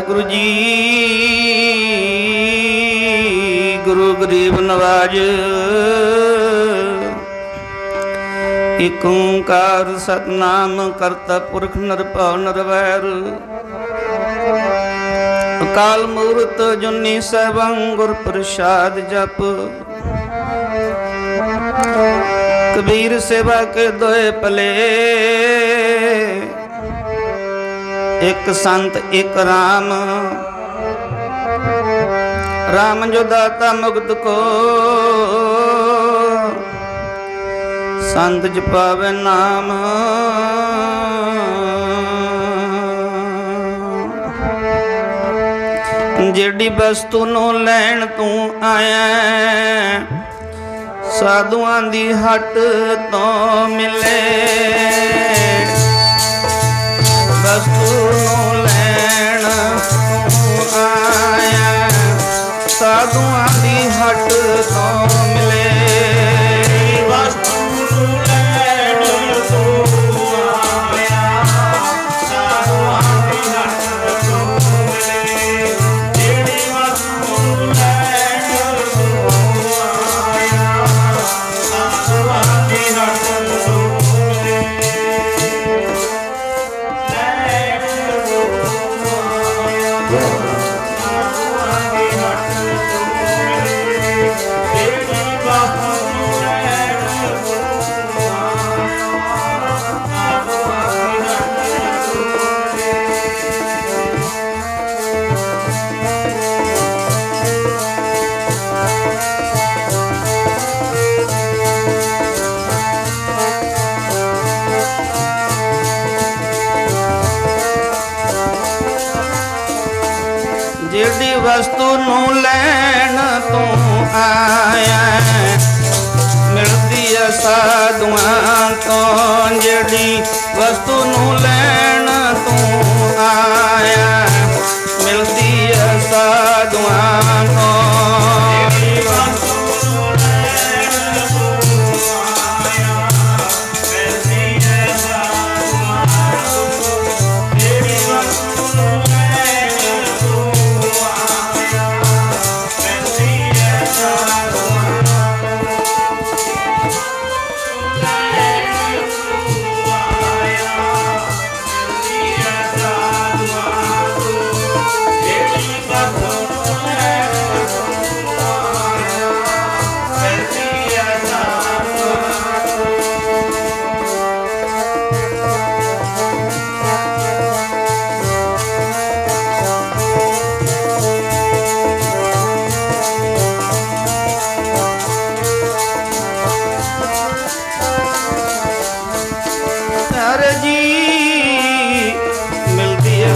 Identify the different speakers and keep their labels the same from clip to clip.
Speaker 1: वाहिगुरु जी। गुरु गरीब नवाज। एक ओंकार सतनाम करता पुरख निरभउ निरवैर। अकाल मूरत जुनी सैभं गुर प्रसाद जप। कबीर सेवा के दोए पले। एक संत एक राम। राम जो दाता मुक्त को। संत जपावे नाम। जेड़ी वस्तु नू लैण तू आया। साधुआं दी हट तो मिले। वस्तु नू लैण तू आया। साधुआं दी हट तो मिले। वस्तु नू लैण तू आया। साधुआं दी हट तो मिले। जेड़ी वस्तु नू लैण तू आया। साधुआं दी हट तो जेड़ी वस्तु नू लैण तू आया। मिलदी है साधुआं तो। जेड़ी वस्तु नू लैण तू आया। मिलदी है साधुआं तो।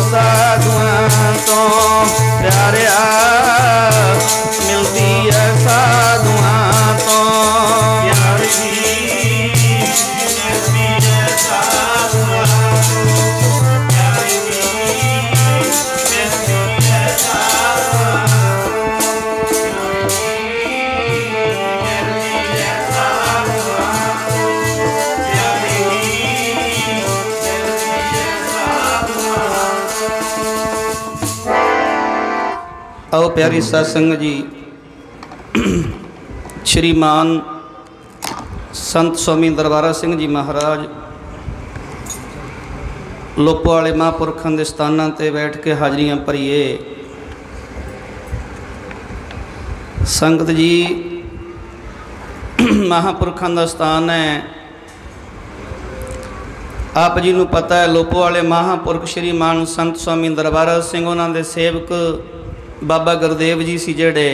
Speaker 1: साधुआं तो प्यारिया। मिलती है साधुआं तो। प्यारी मिलती है साधुआं तो। प्यारी मिलती है साधुआं तो। मिलती है साधुआं तो। प्यारी मिलती है साधुआं। आओ प्यारी सत्संग जी। श्रीमान संत स्वामी दरबारा सिंह जी महाराज लोपो वाले महापुरखों के स्थानों पर बैठ के हाजरियां भरीए। संगत जी महापुरखों का स्थान है। आप जी नूं पता है लोपो वाले महापुरख श्रीमान संत स्वामी दरबारा सिंह उन्होंने सेवक बाबा गुरदेव जी सी जेड़े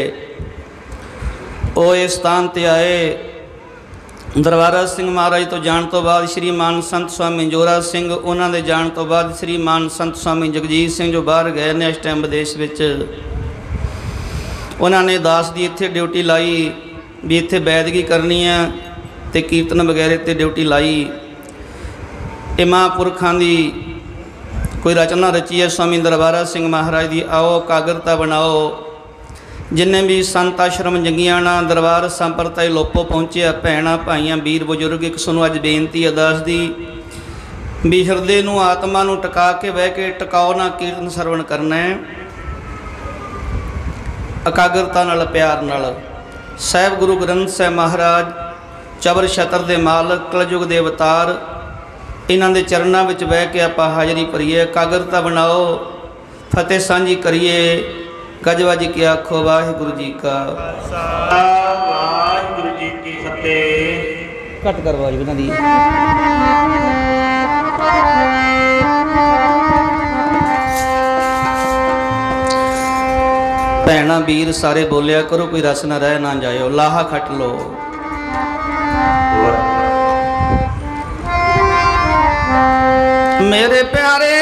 Speaker 1: वो इस स्थान ते आए। दरबारा सिंह महाराज तो जाण तो बाद श्रीमान संत स्वामी जोरा सिंह उन्होंने जाण तो बाद श्रीमान संत स्वामी जगजीत सिंह जो बाहर गए ने इस टाइम विदेश विच। उन्होंने दास की इत्थे ड्यूटी लाई भी इत्थे बैदगी करनी है ते कीर्तन वगैरह ते ड्यूटी लाई। ये महापुरखों की कोई रचना रची है स्वामी दरबारा सिंह महाराज की। आओ कागरता बनाओ। जिन्हें भी संत आश्रम जंगियाना दरबार संप्रदाय लोपो पहुँचे भैन भाइयां वीर बजुर्ग एक सुनो अज बेनती अरदास दी भी हृदय नूं आत्मा नूं टका के बह के टकाओ ना कीर्तन सरवण करना है। ਇਕਾਗਰਤਾ ਨਾਲ, ਪਿਆਰ ਨਾਲ। ਸਾਹਿਬ ਗੁਰੂ ਗ੍ਰੰਥ ਸਾਹਿਬ ਮਹਾਰਾਜ ਚਬਰ ਛਤਰ ਦੇ ਮਾਲਕ, ਕਲਯੁਗ ਦੇ ਅਵਤਾਰ, ਇਹਨਾਂ ਦੇ ਚਰਨਾਂ ਵਿੱਚ ਬਹਿ ਕੇ ਆਪਾਂ ਹਾਜ਼ਰੀ ਭਰੀਏ, ਇਕਾਗਰਤਾ ਬਣਾਓ, ਫਤਿਹ ਸਾਂਝੀ ਕਰੀਏ। ਗਜਵਾ ਜੀ ਕੀ ਆਖੋ। ਵਾਹਿਗੁਰੂ ਜੀ ਕਾ ਖਾਲਸਾ, ਵਾਹਿਗੁਰੂ ਜੀ ਕੀ ਫਤਿਹ। ਘੱਟ ਕਰ ਆਵਾਜ਼ ਇਹਨਾਂ ਦੀ। ਭੈਣਾਂ ਵੀਰ ਸਾਰੇ ਬੋਲਿਆ ਕਰੋ, ਕੋਈ ਰਸ ਨਾ ਰਹਿ ਨਾ ਜਾਇਓ, ਲਾਹਾ ਖੱਟ ਲੋ। ਮੇਰੇ ਪਿਆਰੇ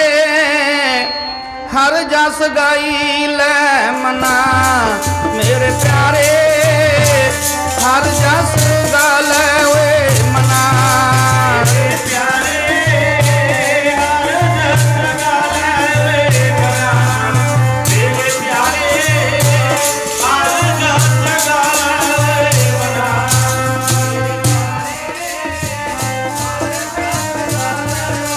Speaker 1: हर जस गाई ले मना, मेरे प्यारे हर जस गा ले मना, मेरे प्यारे हर जस गा ले मना, मेरे प्यारे हर जस गा ले मना।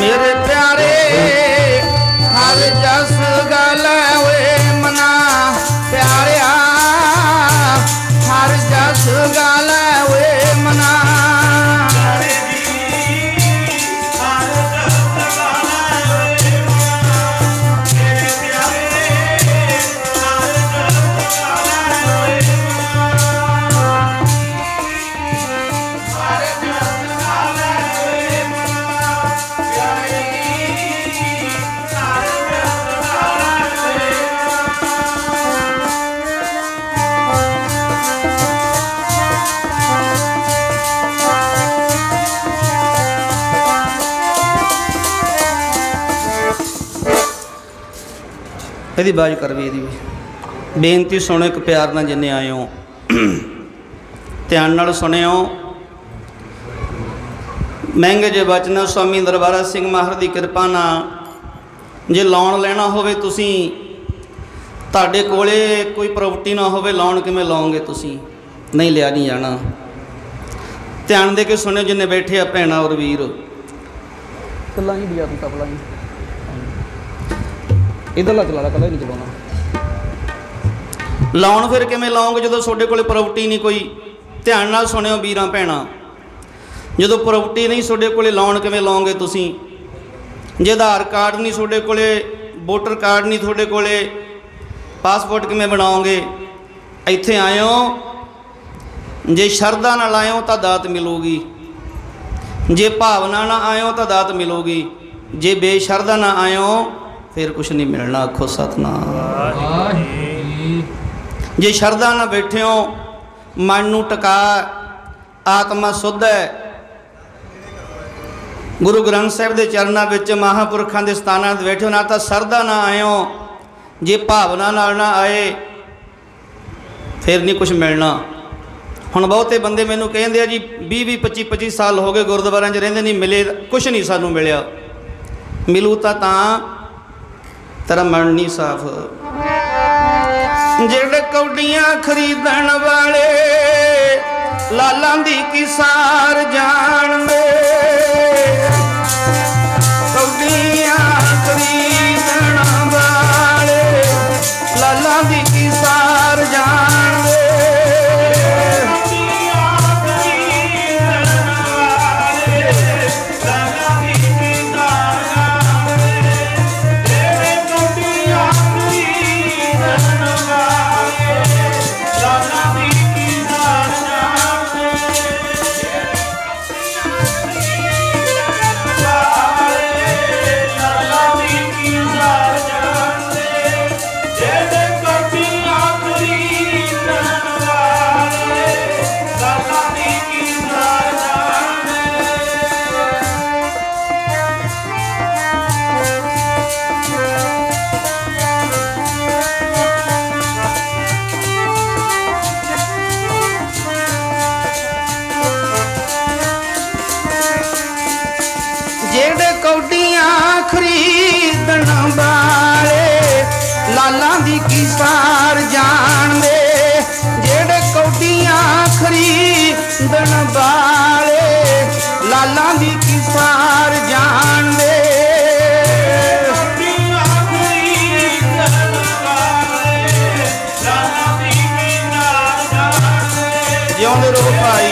Speaker 1: मेरे प्यारे हर जस गल मना, प्यारिया हर जस गल मना, ਇਹਦੀ ਬਾਜ ਕਰ ਵੀ, ਇਹਦੀ ਵੀ ਬੇਨਤੀ ਸੁਣੋ ਇੱਕ ਪਿਆਰ ਨਾਲ, ਜਿੰਨੇ ਆਏ ਹੋ ਧਿਆਨ ਨਾਲ ਸੁਣਿਓ। ਮਹਿੰਗੇ ਜੇ ਬਚਨ ਸਵਾਮੀ ਦਰਬਾਰਾ ਸਿੰਘ ਮਾਹਰ ਦੀ ਕਿਰਪਾ ਨਾਲ ਜੇ ਲੋਨ ਲੈਣਾ ਹੋਵੇ ਤੁਸੀਂ, ਤੁਹਾਡੇ ਕੋਲੇ ਕੋਈ ਪ੍ਰਾਪਰਟੀ ਨਾ ਹੋਵੇ, ਲੋਨ ਕਿਵੇਂ ਲਓਗੇ ਤੁਸੀਂ? ਨਹੀਂ ਲਿਆ ਨਹੀਂ ਜਾਣਾ। ਧਿਆਨ ਦੇ ਕੇ ਸੁਣਿਓ ਜਿੰਨੇ ਬੈਠੇ ਆ ਭੈਣਾਂ ਔਰ ਵੀਰ। ਕੱਲਾ ਹੀ ਬਿਆ ਤੂੰ ਤਬਲਾ ਹੀ ਇਧਰਲਾ ਚਲਾ ਲਾ, ਕੱਲਾ ਹੀ ਨਹੀਂ ਚਲਾਉਣਾ। ਲੋਨ ਫਿਰ ਕਿਵੇਂ ਲਾਓਗੇ ਜਦੋਂ ਤੁਹਾਡੇ ਕੋਲੇ ਪ੍ਰਾਪਰਟੀ ਨਹੀਂ ਕੋਈ? ਧਿਆਨ ਨਾਲ ਸੁਣਿਓ ਵੀਰਾਂ ਭੈਣਾਂ, ਜਦੋਂ ਪ੍ਰਾਪਰਟੀ ਨਹੀਂ ਤੁਹਾਡੇ ਕੋਲੇ ਲੋਨ ਕਿਵੇਂ ਲਾਓਗੇ ਤੁਸੀਂ? ਜੇ ਆਧਾਰ ਕਾਰਡ ਨਹੀਂ ਤੁਹਾਡੇ ਕੋਲੇ, ਵੋਟਰ ਕਾਰਡ ਨਹੀਂ ਤੁਹਾਡੇ ਕੋਲੇ, ਪਾਸਪੋਰਟ ਕਿਵੇਂ ਬਣਾਓਗੇ? ਇੱਥੇ ਆਇਓ, ਜੇ ਸ਼ਰਧਾ ਨਾਲ ਆਇਓ ਤਾਂ ਦਾਤ ਮਿਲੂਗੀ, ਜੇ ਭਾਵਨਾ ਨਾਲ ਆਇਓ ਤਾਂ ਦਾਤ ਮਿਲੂਗੀ, ਜੇ ਬੇਸ਼ਰਧਾ ਨਾਲ ਆਇਓ फिर कुछ नहीं मिलना। आखो सतनाम। जे शरदा ना बैठे हो, मन नूं टका, आत्मा शुद्ध है, गुरु ग्रंथ साहिब के चरणों विच महापुरखों के स्थानों ते बैठे हो, ना तो शरदा ना आए हो, जे भावना नाल ना आए फिर नहीं कुछ मिलना। हुण बहुते बंदे मैनूं कहिंदे आ जी 20-25 साल हो गए गुरुद्वारियां च रहिंदे, नहीं मिले कुछ नहीं सानूं मिलिया। मिलू तां तेरा मन नहीं साफ। जेड़े कौडियां खरीदण वाले लालां दी की सार जान दे, कौडियां खरीदण वाले लालां दी की सार जान दे, सार जान दे जेड़े कौडियां खरीदण वाले लाला दी की सार जान दे जिउंदे रहो भाई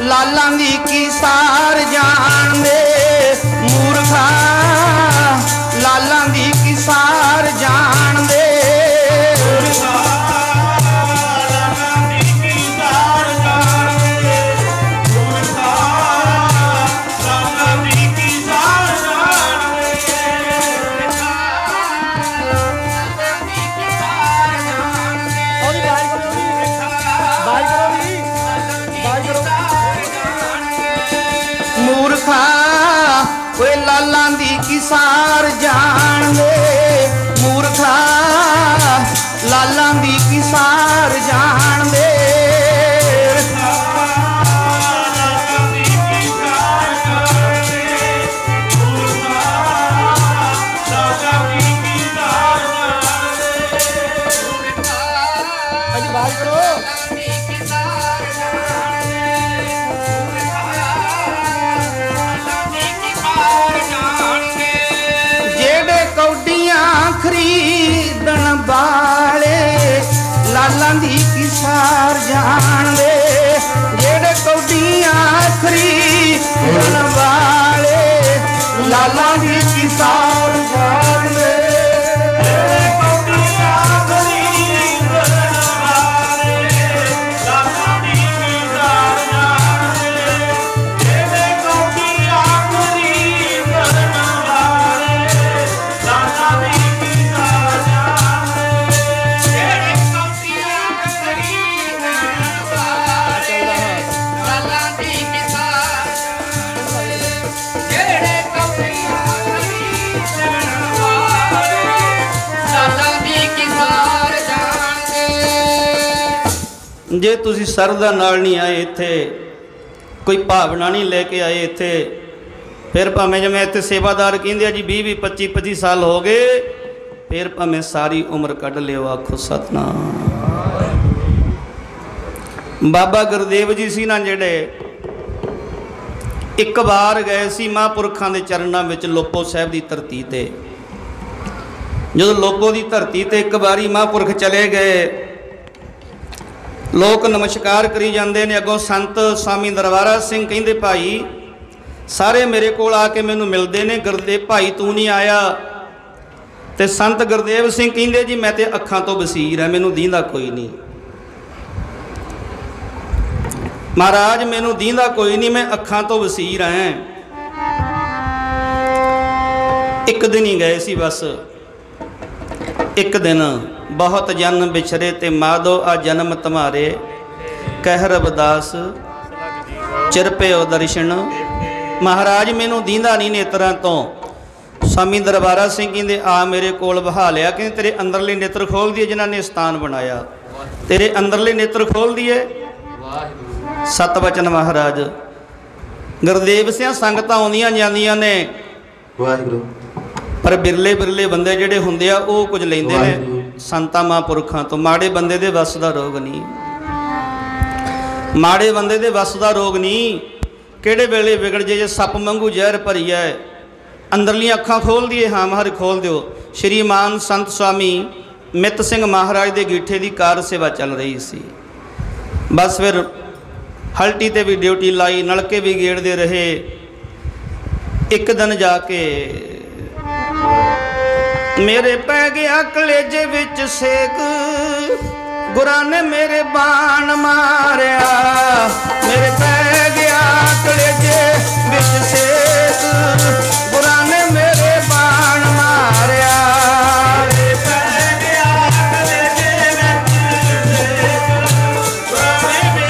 Speaker 1: लाला दी की सार जान दे मूर्खा लाला दी की सार जान दे मूर्खा वे लाला दी की सार जान दे मूर्खा लाला दी की सार जान दे खरीदण वाले लाला दी की सार जान दे जेड़े कौडियां खरीदण वाले लाला दी की सार जान दे जे तुसी सरदा नाल नहीं आए इत्थे कोई भावना नहीं लेके आए इत्थे फिर भावें जिवें इत्थे सेवादार कहिंदे जी 20 25 साल हो गए फिर भावें सारी उम्र कढ़ लियो आखो सतनाम। बाबा गुरदेव जी सी ना जेड़े एक बार गए सी महापुरखां दे चरनां विच लोपो साहिब दी धरती ते जदों लोपो दी धरती ते एक बारी महापुरख चले गए लोग नमस्कार करी जाते हैं अगों संत स्वामी दरबारा सिंह कहिंदे भाई सारे मेरे कोल आके मैनू मिलते हैं गुरदेव भाई तू नहीं आया तो संत गुरदेव सिंह कहिंदे जी मैं तो अखां तो बसीर है मैनू दींदा कोई नहीं महाराज मैनू दींदा कोई नहीं मैं अखां तो बसीर हैं। एक दिन ही गए सी बस एक दिन बहुत जन बिछरे ते माधो आ जन्म तुम्हारे कह रविदास चिरपे दर्शन महाराज मैनू दींदा नहीं नेत्रां तो स्वामी दरबारा सिंह कहते आ मेरे कोल बहा लिया कि तेरे अंदरले नेत्र खोल दिए जिन्हों ने स्थान बनाया तेरे अंदरले नेत्र खोल दिए सत बचन महाराज गुरदेव सिंह संगतां आउंदियां जांदियां ने पर बिरले बिरले बंदे जिहड़े हुंदे आ ओह कुछ लैंदे ने संतां महापुरखां तो माड़े बंदे दे वस दा रोग नहीं माड़े बंदे दे वस दा रोग नहीं किहड़े वेले विगड़ जे सप वांगू जहर भरी है अंदरलियां अखां खोल दिए हाँ महाराज खोल दिओ। श्रीमान संत स्वामी मित सिंह महाराज दे गीठे दी कार सेवा चल रही सी बस फिर हल्टी ते भी ड्यूटी लाई नलके भी गेड़ते रहे। एक दिन जाके मेरे पै गया कलेजे विच सेक गुरां ने मेरे बाण मारिया मेरे पै गया कलेजे विच सेक गुरां ने मेरे बाण मारिया मेरे पै गया कलेजे विच सेक गुरां ने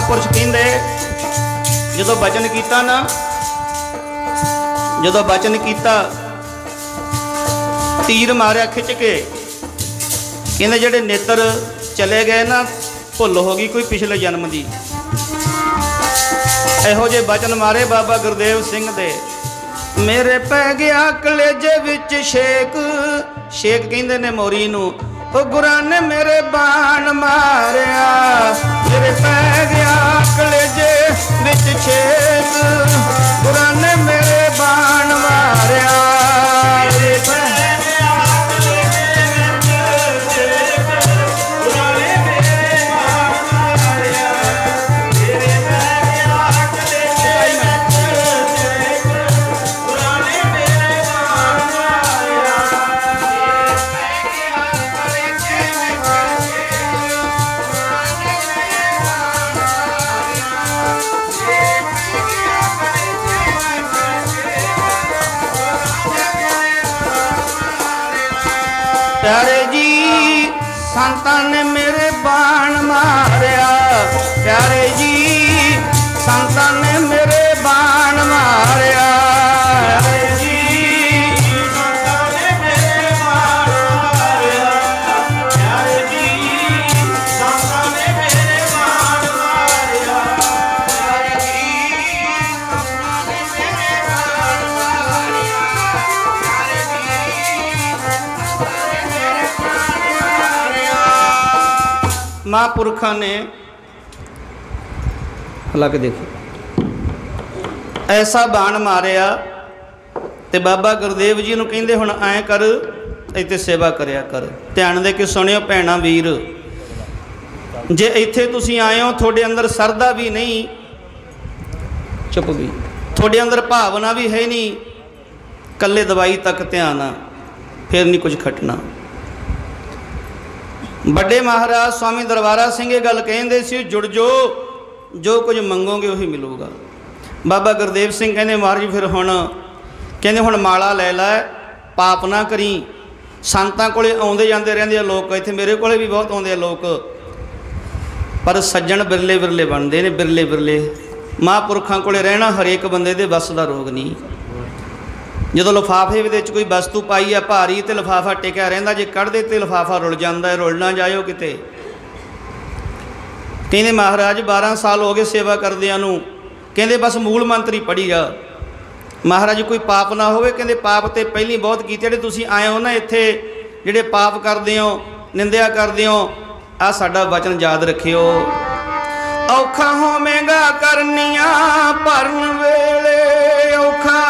Speaker 1: महापुरुष कहते जो बचन किया ना, जो बचन किया तीर मारिया खिंच के, कहते जेडे नेत्र चले गए ना भुल हो गई कोई पिछले जन्म की। इहो जे बचन मारे बाबा गुरदेव सिंह दे। मेरे पै गया कलेजे विच शेक, शेक कहते ने मोरी नू, ओ गुरां ने मेरे बाण मारिया। मेरे पै गया कलेजे विच शेक, गुरां ने मेरे बाण मारिया। मेरे पै गया कलेजे विच शेक, गुरां ने मेरे बाण मारिया। मेरे पै गया कलेजे विच शेक, गुरां ने मेरे बाण मारिया। प्यारे जी संतां ने मेरे बाण मारिया। प्यारे जी संतां ने मेरे बाण मारिया। प्यारे जी संतां ने मेरे बाण मारिया। प्यारे जी संतां ने मेरे बाण मारिया। प्यारे जी संतां ने मेरे बाण मारिया। प्यारे जी महापुरखा ने हला के देखो ऐसा बाण मारिया ते बाबा गुरदेव जी नूं कहंदे हुण ऐ कर इत्थे सेवा करिया कर। ध्यान दे के सुनियो भैणा वीर, जे इत्थे तुसीं आए हो थोड़े अंदर सरदा भी नहीं, चुप भी थोड़े अंदर भावना भी है नहीं, कल्ले दवाई तक ध्यान आ, फिर नहीं कुछ खटना। बड़े महाराज स्वामी दरबारा सिंह ये गल कहते सी, जुड़ जो कुछ मंगोगे वही मिलूगा। बाबा गुरदेव सिंह कहते महाराज फिर हुण कहते हुण माला लै लै, पाप ना करी। संतां कोले आउंदे जांदे रहिंदे लोग, इत्थे मेरे कोले भी बहुत आउंदे लोग, पर सज्जण बिरले बिरले बनते ने, बिरले बिरले। महापुरखां कोले रहना हरेक बंदे दे बस दा रोग नहीं। जो लिफाफे विच कोई वस्तु पाई है भारी तो लिफाफा टिकिया रहिंदा, जे कढ़ दे तो लिफाफा रुल जाता है, रुल ना जाओ किते। कहते महाराज 12 साल हो गए सेवा करदियां नूं, कहते बस मूल मंत्र ही पढ़ी जा महाराज, कोई पाप ना होवे। कहते पाप तो पहली बहुत कीते, जिहड़े तुसीं आए हो ना इत्थे जिहड़े पाप करदे हो, निंदिया करदे हो, आ साडा वचन याद रखियो। औखा होवेगा करनियां भरन वेले, औखा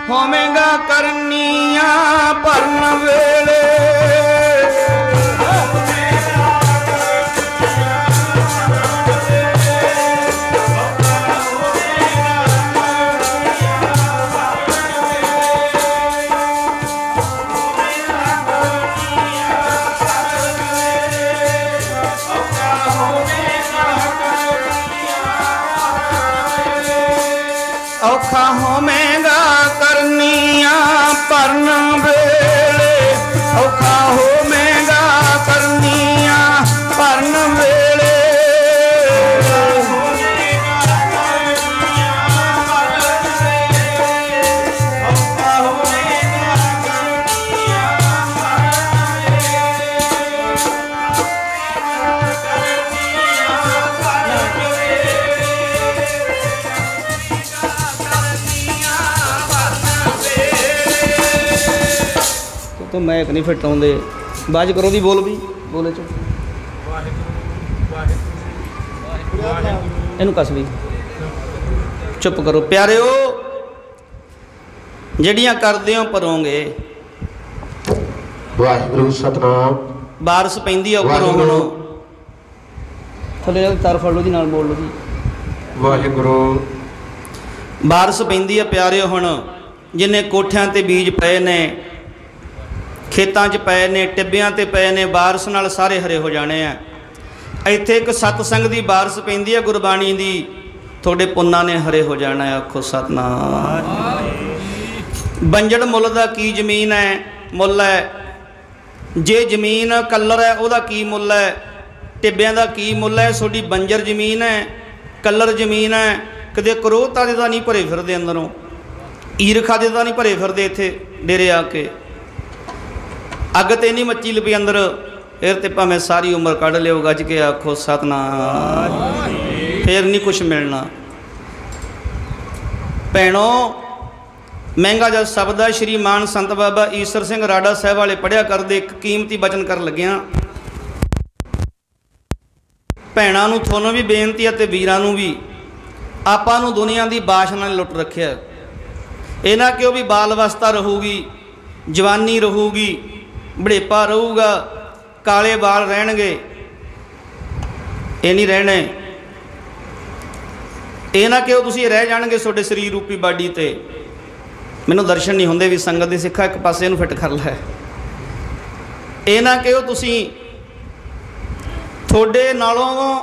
Speaker 1: होवेगा करनियां भरन वेले। औखा होवेगा करनियां भरन वेले, औखा होवेगा करनियां भरन वेले। तो मैं एक नहीं फिट आउंदे, बाज करो दी बोल भी बोले चो इनू कस भी चुप करो। प्यारिओ जड़ियां करदे हो भरोगे।
Speaker 2: वाहिगुरु सतनाम।
Speaker 1: बारिश पैंदी है उपरों हुण थले तार फड़ लो जी, नाल बोल लो जी।
Speaker 2: वाहिगुरु
Speaker 1: बारिश पैंदी है प्यारिओ, हुण जिन्ने कोठियां ते बीज पए ने, खेतां 'च पए ने, टिब्बियां ते पए ने, बारिश नाल सारे हरे हो जाने आ। इत्थे एक सतसंग दी बारिश पैंदी है गुरबाणी दी, थोड़े पुन्ना ने हरे हो जाना है। आखो सतनाम। बंजड़ मुੱਲ ਦਾ की जमीन है, मुੱਲ है। जे जमीन कलर है ਉਹਦਾ की मुੱਲ है, टिब्बियां दा की मुल है, थोड़ी बंजर जमीन है, कलर जमीन है, कदे करोता दे तां नहीं भरे फिरदे अंदरों, ईरखा दे तां नहीं भरे फिरदे इत्थे डेरे आके, अग ते नहीं मची लपी अंदर, फिर तो भावें सारी उम्र कढ़ लिओ, गज के आखो सतनाम, फिर नहीं कुछ मिलना। भैणों महंगा जब शब्द है, श्री मान संत बाबा ईसर सिंह राडा साहब वाले पढ़िया करते, एक कीमती बचन कर लग्या। भैणों नूं थोनों भी बेनती है ते वीरां नूं भी, आपां नूं दुनिया की बाशना ने लुट रखिया। ये ना कि भी बाल अवस्था रहूगी, जवानी रहूगी, बुढ़ेपा रहूगा, काले बाल रहणगे, ये नहीं रहने। ये ना कि तुसीं रह जाणगे तुहाडे शरीर रूपी बाडी ते, मैनूं दर्शन नहीं होंदे भी संगत दी सिक्खा एक पासे इहनूं फिट कर लै। ये ना कि तुसीं थोड़े नालों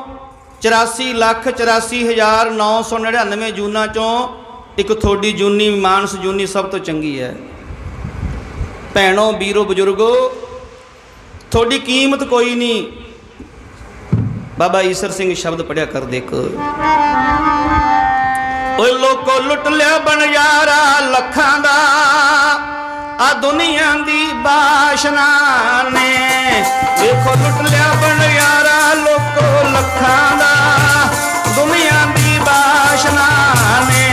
Speaker 1: 84,84,999 जूना चों एक थोड़ी जूनी मानस जूनी सब तो चंगी है। भैणों वीरो बजुर्गो थोड़ी कीमत कोई नहीं। बाबा ईसर सिंह शब्द पढ़िया कर देख, ओए लोको लुट लिया बनजारा लखां दा, आ दुनिया दी बाशना ने, देखो लुट लिया बनजारा लोको लखां दा, दुनिया दी बाशना ने।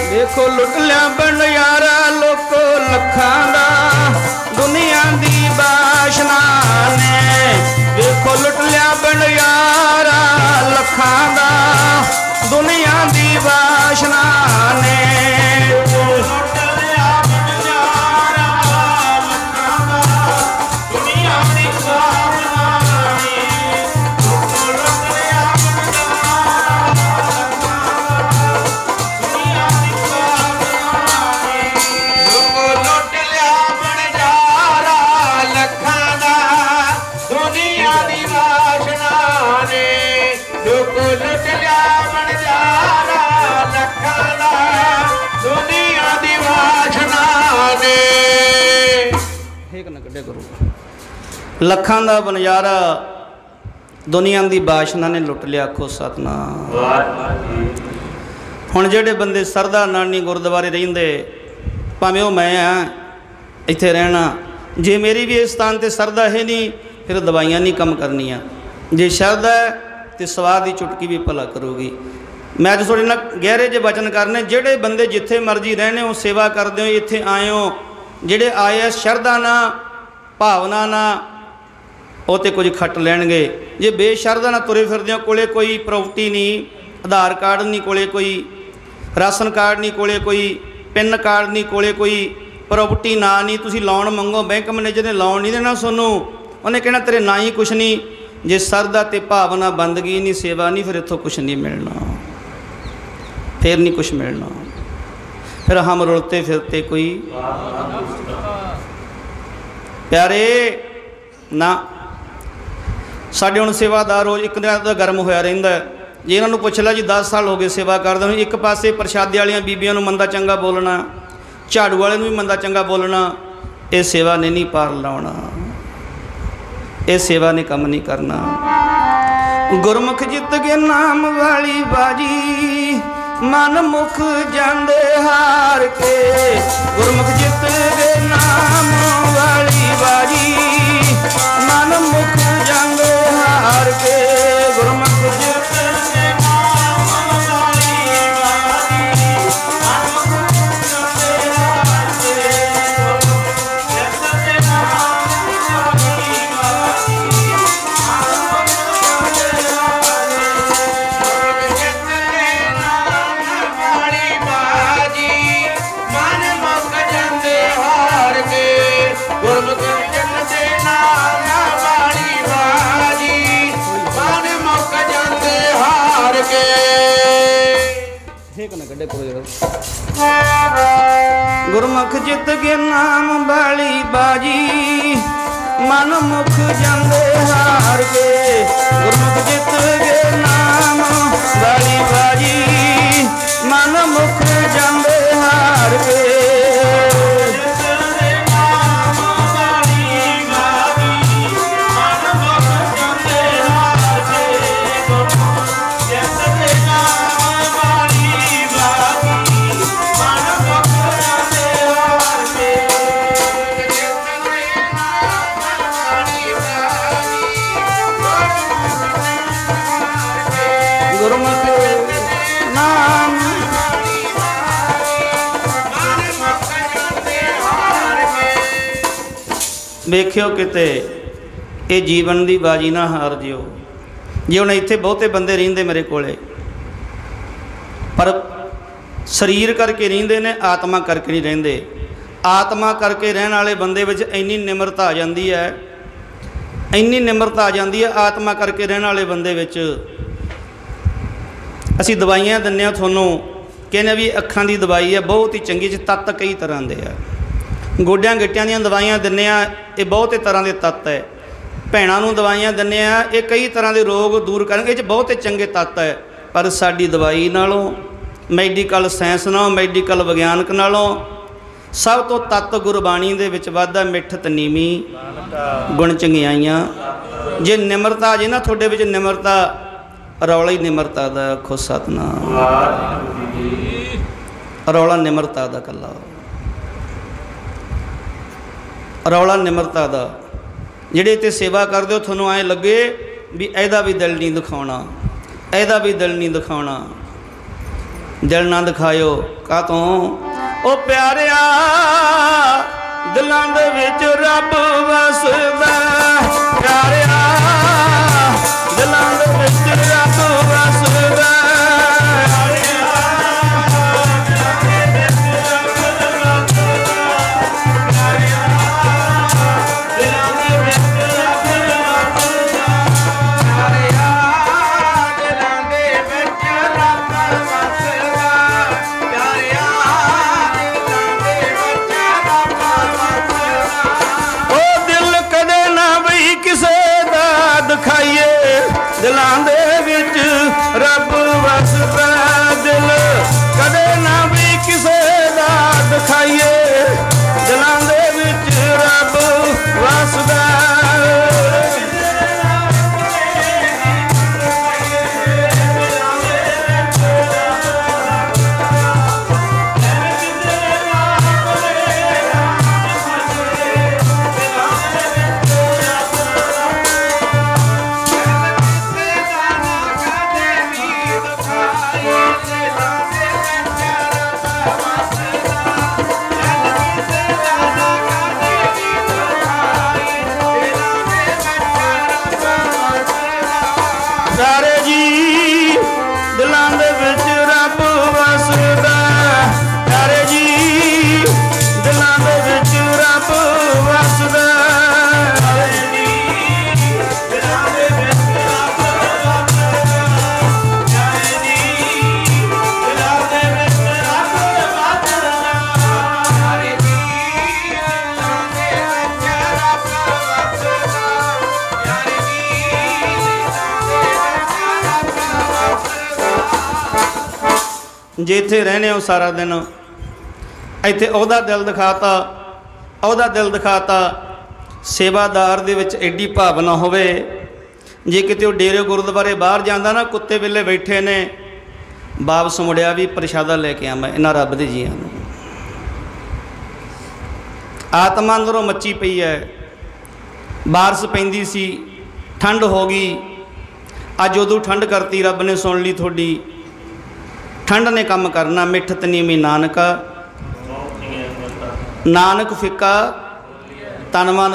Speaker 1: देखो लुट लिया बनयारा लोको लखां दा, दुनिया दी बाशना ने, देखो लुट लिया बनयारा लखां दा, दुनिया दी बाशना ने। लखां दा बनजारा दुनिया की बाशना ने लुट लिया, आखो सतनाम। हुण जिहड़े बंदे सरदा नानी गुरुद्वारे रहिंदे, भावें वो मैं हाँ इत्थे रहना, जे मेरी भी इस स्थान ते सरदा है नहीं, फिर दवाइयां नहीं कम करनियां। जे शरदा है तो स्वाद की चुटकी भी भला करूगी। मैं अज थोड़े नाल गहरे जे वचन करने, जिहड़े बंदे जिथे मर्जी रहने हो, सेवा करते हो, इत्थे आए हो, जिहड़े आए आ शरदा ना भावना ना, वो तो कुछ खट लैणगे। जे बेशरदा ना तुरे फिरदे हो, कोले कोई प्रॉपर्टी नहीं, आधार कार्ड नहीं, कोले कोई राशन कार्ड नहीं, कोले कोई पिन कार्ड नहीं, कोले कोई प्रॉपर्टी ना नहीं, तुसीं लोन मंगो, बैंक मैनेजर ने लोन नहीं देना सोनू, उन्हें कहना तेरे ना ही कुछ नहीं। जे सरदा ते भावना बंदगी नहीं, सेवा नहीं, फिर इत्थों कुछ नहीं मिलना, फिर नहीं कुछ मिलना। फिर हम रुलते फिरते कोई प्यारे ना। साढ़े हुण सेवादार रोज़ एक दिन तो गर्म होया रहिंदा है। जे इन्हां पुछ ला जी 10 साल हो गए सेवा करदे नूं, एक पासे प्रशादे वालियां बीबियां नूं मंदा चंगा बोलना, झाड़ू वाले नूं भी मंदा चंगा बोलना, ये सेवा ने नहीं पार लाउणा, ये सेवा ने कम नहीं करना। गुरमुख जित के नाम वाली बाजी, मन मुख जांदे हार के, गुरमुख जित के नाम वाली बाजी, मन मुख जांदे हार के, गुरमुख जित के नाम वाली बाजी, मन मुख जांदे हार के, जित के नाम वाली बाजी, मन मुख जांदे हार के, गुरमुख
Speaker 2: के
Speaker 1: गुरमुख जित के नाम बाली बाजी मन मुख जांदे हार के गुरमुख जित के नाम बाली बाजी मन मुख जांदे हार के ਵੇਖਿਓ ਕਿਤੇ ਇਹ ਜੀਵਨ ਦੀ ਬਾਜੀ ਨਾ ਹਾਰ ਜਿਓ। ਜੇ ਹੁਣ ਇੱਥੇ ਬਹੁਤੇ ਬੰਦੇ ਰਹਿੰਦੇ ਮੇਰੇ ਕੋਲੇ ਪਰ ਸਰੀਰ ਕਰਕੇ ਰਹਿੰਦੇ ਨੇ, ਆਤਮਾ ਕਰਕੇ ਨਹੀਂ ਰਹਿੰਦੇ। ਆਤਮਾ ਕਰਕੇ ਰਹਿਣ ਵਾਲੇ ਬੰਦੇ ਵਿੱਚ ਇੰਨੀ ਨਿਮਰਤਾ ਆ ਜਾਂਦੀ ਹੈ, ਇੰਨੀ ਨਿਮਰਤਾ ਆ ਜਾਂਦੀ ਹੈ ਆਤਮਾ ਕਰਕੇ ਰਹਿਣ ਵਾਲੇ ਬੰਦੇ ਵਿੱਚ। ਅਸੀਂ ਦਵਾਈਆਂ ਦਿੰਦੇ ਹਾਂ ਤੁਹਾਨੂੰ, ਕਹਿੰਦੇ ਵੀ ਅੱਖਾਂ ਦੀ ਦਵਾਈ ਹੈ ਬਹੁਤ ਹੀ ਚੰਗੀ, 'ਚ ਤੱਤ ਕਈ ਤਰ੍ਹਾਂ ਦੇ ਆ। ਗੋਡਿਆਂ ਗਿੱਟਿਆਂ ਦੀਆਂ ਦਵਾਈਆਂ ਦਿੰਦੇ ਹਾਂ, ਇਹ ਬਹੁਤੇ ਤਰ੍ਹਾਂ ਦੇ ਤੱਤ ਹੈ। ਭੈਣਾਂ ਨੂੰ ਦਵਾਈਆਂ ਦਿੰਦੇ ਹਾਂ, ਇਹ ਕਈ ਤਰ੍ਹਾਂ ਦੇ ਰੋਗ ਦੂਰ ਕਰਨਗੇ, ਇਹ 'ਚ ਬਹੁਤੇ ਚੰਗੇ ਤੱਤ ਹੈ। ਪਰ ਸਾਡੀ ਦਵਾਈ ਨਾਲੋਂ, ਮੈਡੀਕਲ ਸਾਇੰਸ ਨਾਲੋਂ, ਮੈਡੀਕਲ ਵਿਗਿਆਨਕ ਨਾਲੋਂ ਸਭ ਤੋਂ ਤੱਤ ਗੁਰਬਾਣੀ ਦੇ ਵਿੱਚ ਵੱਧਦਾ ਮਿੱਠਤ ਨੀਵੀਂ ਗੁਣ ਚੰਗਿਆਈਆਂ। ਜੇ ਨਿਮਰਤਾ ਜੇ ਨਾ ਤੁਹਾਡੇ ਵਿੱਚ ਨਿਮਰਤਾ, ਰੌਲਾ ਹੀ ਨਿਮਰਤਾ ਦਾ। ਆਖੋ ਸਤਿਨਾਮ। ਰੌਲਾ ਨਿਮਰਤਾ ਦਾ ਇਕੱਲਾ, ਰੌਲਾ ਨਿਮਰਤਾ ਦਾ। ਜਿਹੜੇ ਇੱਥੇ ਸੇਵਾ ਕਰਦੇ ਹੋ ਤੁਹਾਨੂੰ ਐਂ ਲੱਗੇ ਵੀ ਇਹਦਾ ਵੀ ਦਿਲ ਨਹੀਂ ਦਿਖਾਉਣਾ, ਇਹਦਾ ਵੀ ਦਿਲ ਨਹੀਂ ਦਿਖਾਉਣਾ। ਦਿਲ ਨਾ ਦਿਖਾਇਓ। ਕਾਹਤੋਂ? ਉਹ ਪਿਆਰਿਆ ਦਿਲਾਂ ਦੇ ਵਿੱਚ ਰੱਬ ਵਸਦਾ, ਪਿਆਰਿਆ ਦਿਲਾਂ ਦੇ ਵਿੱਚ ਰੱਬ ਵਸਦਾ। ਦਿਲਾਂ ਦੇ ਵਿੱਚ ਰੱਬ ਵਸਦਾ, ਦਿਲ ਕਦੇ ਨਾ ਵੀ ਕਿਸੇ ਦਾ ਦਿਖਾਈਏ। ਦਿਲਾਂ ਦੇ ਵਿੱਚ ਰੱਬ ਵਸਦਾ। ਜੇ ਇੱਥੇ ਰਹਿੰਦੇ ਹੋ ਸਾਰਾ ਦਿਨ, ਇੱਥੇ ਉਹਦਾ ਦਿਲ ਦਿਖਾਤਾ, ਉਹਦਾ ਦਿਲ ਦਿਖਾਤਾ। ਸੇਵਾਦਾਰ ਦੇ ਵਿੱਚ ਐਡੀ ਭਾਵਨਾ ਹੋਵੇ, ਜੇ ਕਿਤੇ ਉਹ ਡੇਰੇ ਗੁਰਦੁਆਰੇ ਬਾਹਰ ਜਾਂਦਾ ਨਾ, ਕੁੱਤੇ ਵੇਲੇ ਬੈਠੇ ਨੇ, ਵਾਪਸ ਮੁੜਿਆ ਵੀ ਪ੍ਰਸ਼ਾਦਾ ਲੈ ਕੇ ਆਵਾਂ ਇਹਨਾਂ ਰੱਬ ਦੇ ਜੀਆਂ ਨੂੰ। ਆਤਮਾ ਅੰਦਰੋਂ ਮੱਚੀ ਪਈ ਹੈ। ਬਾਰਿਸ਼ ਪੈਂਦੀ ਸੀ, ਠੰਡ ਹੋ ਗਈ। ਅੱਜ ਉਦੋਂ ਠੰਡ ਕਰਤੀ, ਰੱਬ ਨੇ ਸੁਣ ਲਈ ਤੁਹਾਡੀ। ਠੰਡ ਨੇ ਕੰਮ ਕਰਨਾ। ਮਿੱਠਤ ਨੀਵੀਂ ਨਾਨਕਾ, ਨਾਨਕ ਫਿੱਕਾ ਤਨ ਮਨ।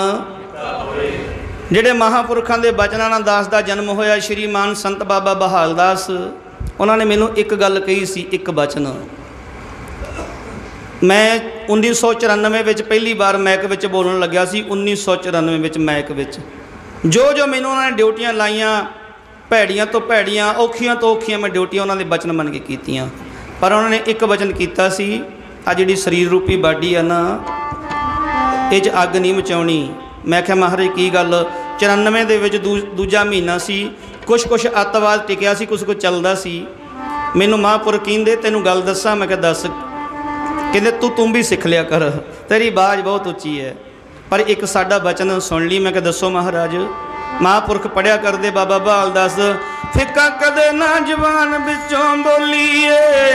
Speaker 1: ਜਿਹੜੇ ਮਹਾਂਪੁਰਖਾਂ ਦੇ ਬਚਨਾਂ ਨਾਲ ਦਾਸ ਦਾ ਜਨਮ ਹੋਇਆ, ਸ਼੍ਰੀਮਾਨ ਸੰਤ ਬਾਬਾ ਬਹਾਲ ਦਾਸ, ਉਹਨਾਂ ਨੇ ਮੈਨੂੰ ਇੱਕ ਗੱਲ ਕਹੀ ਸੀ, ਇੱਕ ਬਚਨ। ਮੈਂ 1994 ਵਿੱਚ ਪਹਿਲੀ ਵਾਰ ਮੈਕ ਵਿੱਚ ਬੋਲਣ ਲੱਗਿਆ ਸੀ। 1994 ਵਿੱਚ ਮੈਕ ਵਿੱਚ ਜੋ ਮੈਨੂੰ ਉਹਨਾਂ ਨੇ ਡਿਊਟੀਆਂ ਲਾਈਆਂ, ਭੈੜੀਆਂ ਤੋਂ ਭੈੜੀਆਂ, ਔਖੀਆਂ ਤੋਂ ਔਖੀਆਂ ਮੈਂ ਡਿਊਟੀਆਂ ਉਹਨਾਂ ਦੇ ਬਚਨ ਮੰਨ ਕੇ ਕੀਤੀਆਂ। ਪਰ ਉਹਨਾਂ ਨੇ ਇੱਕ ਵਚਨ ਕੀਤਾ ਸੀ, ਆ ਜਿਹੜੀ ਸਰੀਰ ਰੂਪੀ ਬਾਡੀ ਆ ਨਾ, ਇਹ 'ਚ ਅੱਗ ਨਹੀਂ ਮਚਾਉਣੀ। ਮੈਂ ਕਿਹਾ ਮਹਾਰਾਜ ਕੀ ਗੱਲ? 94 ਦੇ ਵਿੱਚ ਦੂਜਾ ਮਹੀਨਾ ਸੀ, ਕੁਛ ਅੱਤਵਾਦ ਟਿਕਿਆ ਸੀ, ਕੁਛ ਚੱਲਦਾ ਸੀ। ਮੈਨੂੰ ਮਹਾਂਪੁਰਖ ਕਹਿੰਦੇ ਤੈਨੂੰ ਗੱਲ ਦੱਸਾਂ? ਮੈਂ ਕਿਹਾ ਦੱਸ। ਕਹਿੰਦੇ ਤੂੰ ਵੀ ਸਿੱਖ ਲਿਆ ਕਰ, ਤੇਰੀ ਆਵਾਜ਼ ਬਹੁਤ ਉੱਚੀ ਹੈ, ਪਰ ਇੱਕ ਸਾਡਾ ਬਚਨ ਸੁਣ ਲਈ। ਮੈਂ ਕਿਹਾ ਦੱਸੋ ਮਹਾਰਾਜ। ਮਹਾਂਪੁਰਖ ਪੜ੍ਹਿਆ ਕਰਦੇ ਬਾਬਾ ਬਹਾਲ ਦਾਸ, ਫਿੱਕਾ ਕਦੇ ਨਾ ਜ਼ਬਾਨ ਵਿੱਚੋਂ ਬੋਲੀਏ,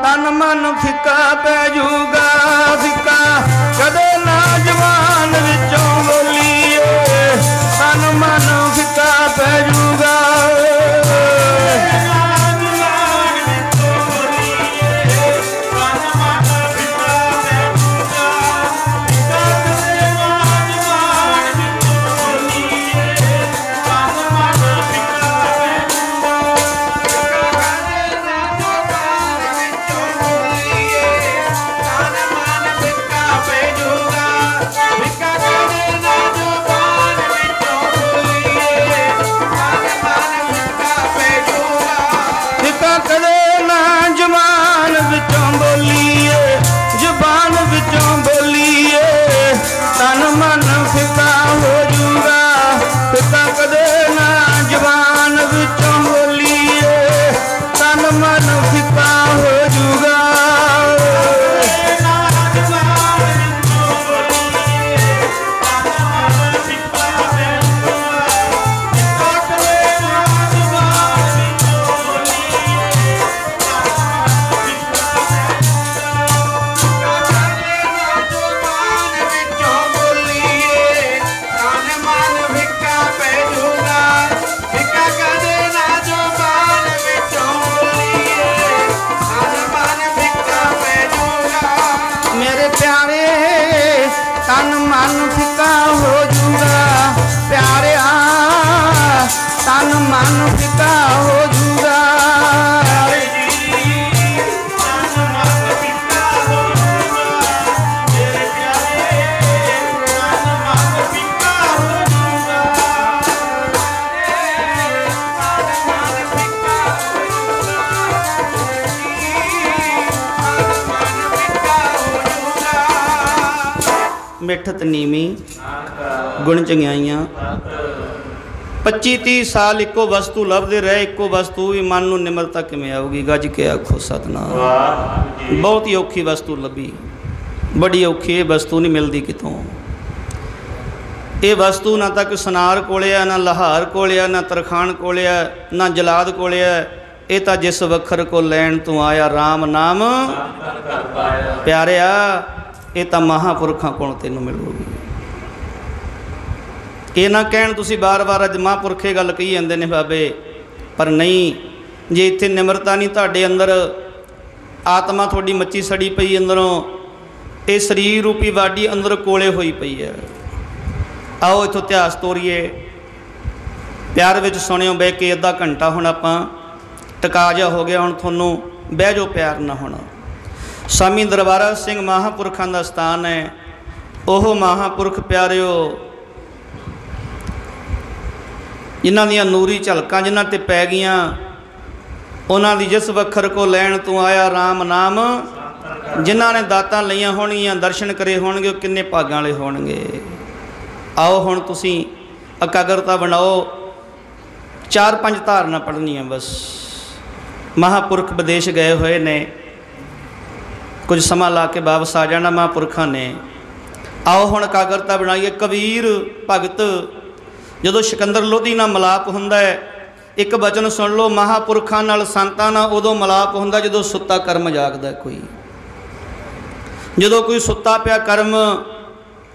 Speaker 1: ਤਨ ਮਨ ਫਿੱਕਾ ਪੈ ਜੂਗਾ। ਫਿੱਕਾ ਕਦੇ ਨਾ ਜ਼ਬਾਨ ਵਿੱਚੋਂ ਬੋਲੀਏ, ਤਨ ਮਨ ਫਿੱਕਾ ਪੈ ਜੂਗਾ। ਮਿੱਠਤ ਨੀਵੀਂ ਗੁਣ ਚੰਗਿਆਈਆਂ। 25-30 ਸਾਲ ਇੱਕੋ ਵਸਤੂ ਲੱਭਦੇ ਰਹੇ, ਇੱਕੋ ਵਸਤੂ ਵੀ ਮਨ ਨੂੰ ਨਿਮਰਤਾ ਕਿਵੇਂ ਆਊਗੀ? ਗੱਜ ਕੇ ਆਖੋ ਸਤਿਨਾਮ। ਬਹੁਤ ਹੀ ਔਖੀ ਵਸਤੂ ਲੱਭੀ, ਬੜੀ ਔਖੀ। ਇਹ ਵਸਤੂ ਨਹੀਂ ਮਿਲਦੀ ਕਿਤੋਂ। ਇਹ ਵਸਤੂ ਨਾ ਤਾਂ ਕੋਈ ਸਨਾਰ ਕੋਲੇ ਆ, ਨਾ ਲਾਹੌਰ ਕੋਲੇ ਆ, ਨਾ ਤਰਖਾਣ ਕੋਲੇ ਆ, ਨਾ ਜਲਾਦ ਕੋਲੇ ਆ। ਇਹ ਤਾਂ ਜਿਸ ਵਖਰ ਕੋ ਲੈਣ ਤੂੰ ਆਇਆ, ਰਾਮ ਨਾਮ ਪਿਆਰਿਆ, ਇਹ ਤਾਂ ਮਹਾਂਪੁਰਖਾਂ ਕੋਲ ਤੈਨੂੰ ਮਿਲੂਗੀ। ਇਹ ਨਾ ਕਹਿਣ ਤੁਸੀਂ ਬਾਰ-ਬਾਰ ਅੱਜ ਮਹਾਂਪੁਰਖੇ ਗੱਲ ਕਹੀ ਜਾਂਦੇ ਨੇ ਬਾਬੇ, ਪਰ ਨਹੀਂ। ਜੇ ਇੱਥੇ ਨਿਮਰਤਾ ਨਹੀਂ ਤੁਹਾਡੇ ਅੰਦਰ, ਆਤਮਾ ਤੁਹਾਡੀ ਮੱਚੀ ਸੜੀ ਪਈ ਅੰਦਰੋਂ, ਇਹ ਸਰੀਰ ਰੂਪੀ ਬਾਡੀ ਅੰਦਰ ਕੋਲੇ ਹੋਈ ਪਈ ਹੈ। ਆਓ ਇੱਥੋਂ ਇਤਿਹਾਸ ਤੋਰੀਏ, ਪਿਆਰ ਵਿੱਚ ਸੁਣਿਓ ਬਹਿ ਕੇ। ਅੱਧਾ ਘੰਟਾ ਹੁਣ ਆਪਾਂ ਟਕਾ ਜਿਹਾ ਹੋ ਗਿਆ, ਹੁਣ ਤੁਹਾਨੂੰ ਬਹਿ ਜਾਓ ਪਿਆਰ ਨਾ। ਹੁਣ स्वामी दरबारा सिंह महापुरखों का स्थान है। वह महापुरख प्यारिओ जिन्हां दियां नूरी झलकां जिन्हां ते पै गईयां, उन्हां दी जिस वखर को लैण तू आया राम नाम, जिन्हां ने दातां लईआं होणगीआं, दर्शन करे होणगे, किन्ने भागां वाले होणगे। आओ हुण तुसीं एकाग्रता बनाओ। 4-5 धारना पढ़नियां बस। महापुरख विदेश गए हुए ने, कुछ समा ला के वापस आ जाना महापुरखों ने। आओ हुण एकाग्रता बनाइए। कबीर भगत जदों सिकंदर लोधी नाल मिलाप हुंदा है, एक वचन सुन लो, महापुरखों नाल संतां नाल उदों मिलाप हुंदा जदों सुत्ता कर्म जागदा कोई। जदों कोई सुत्ता पिया कर्म,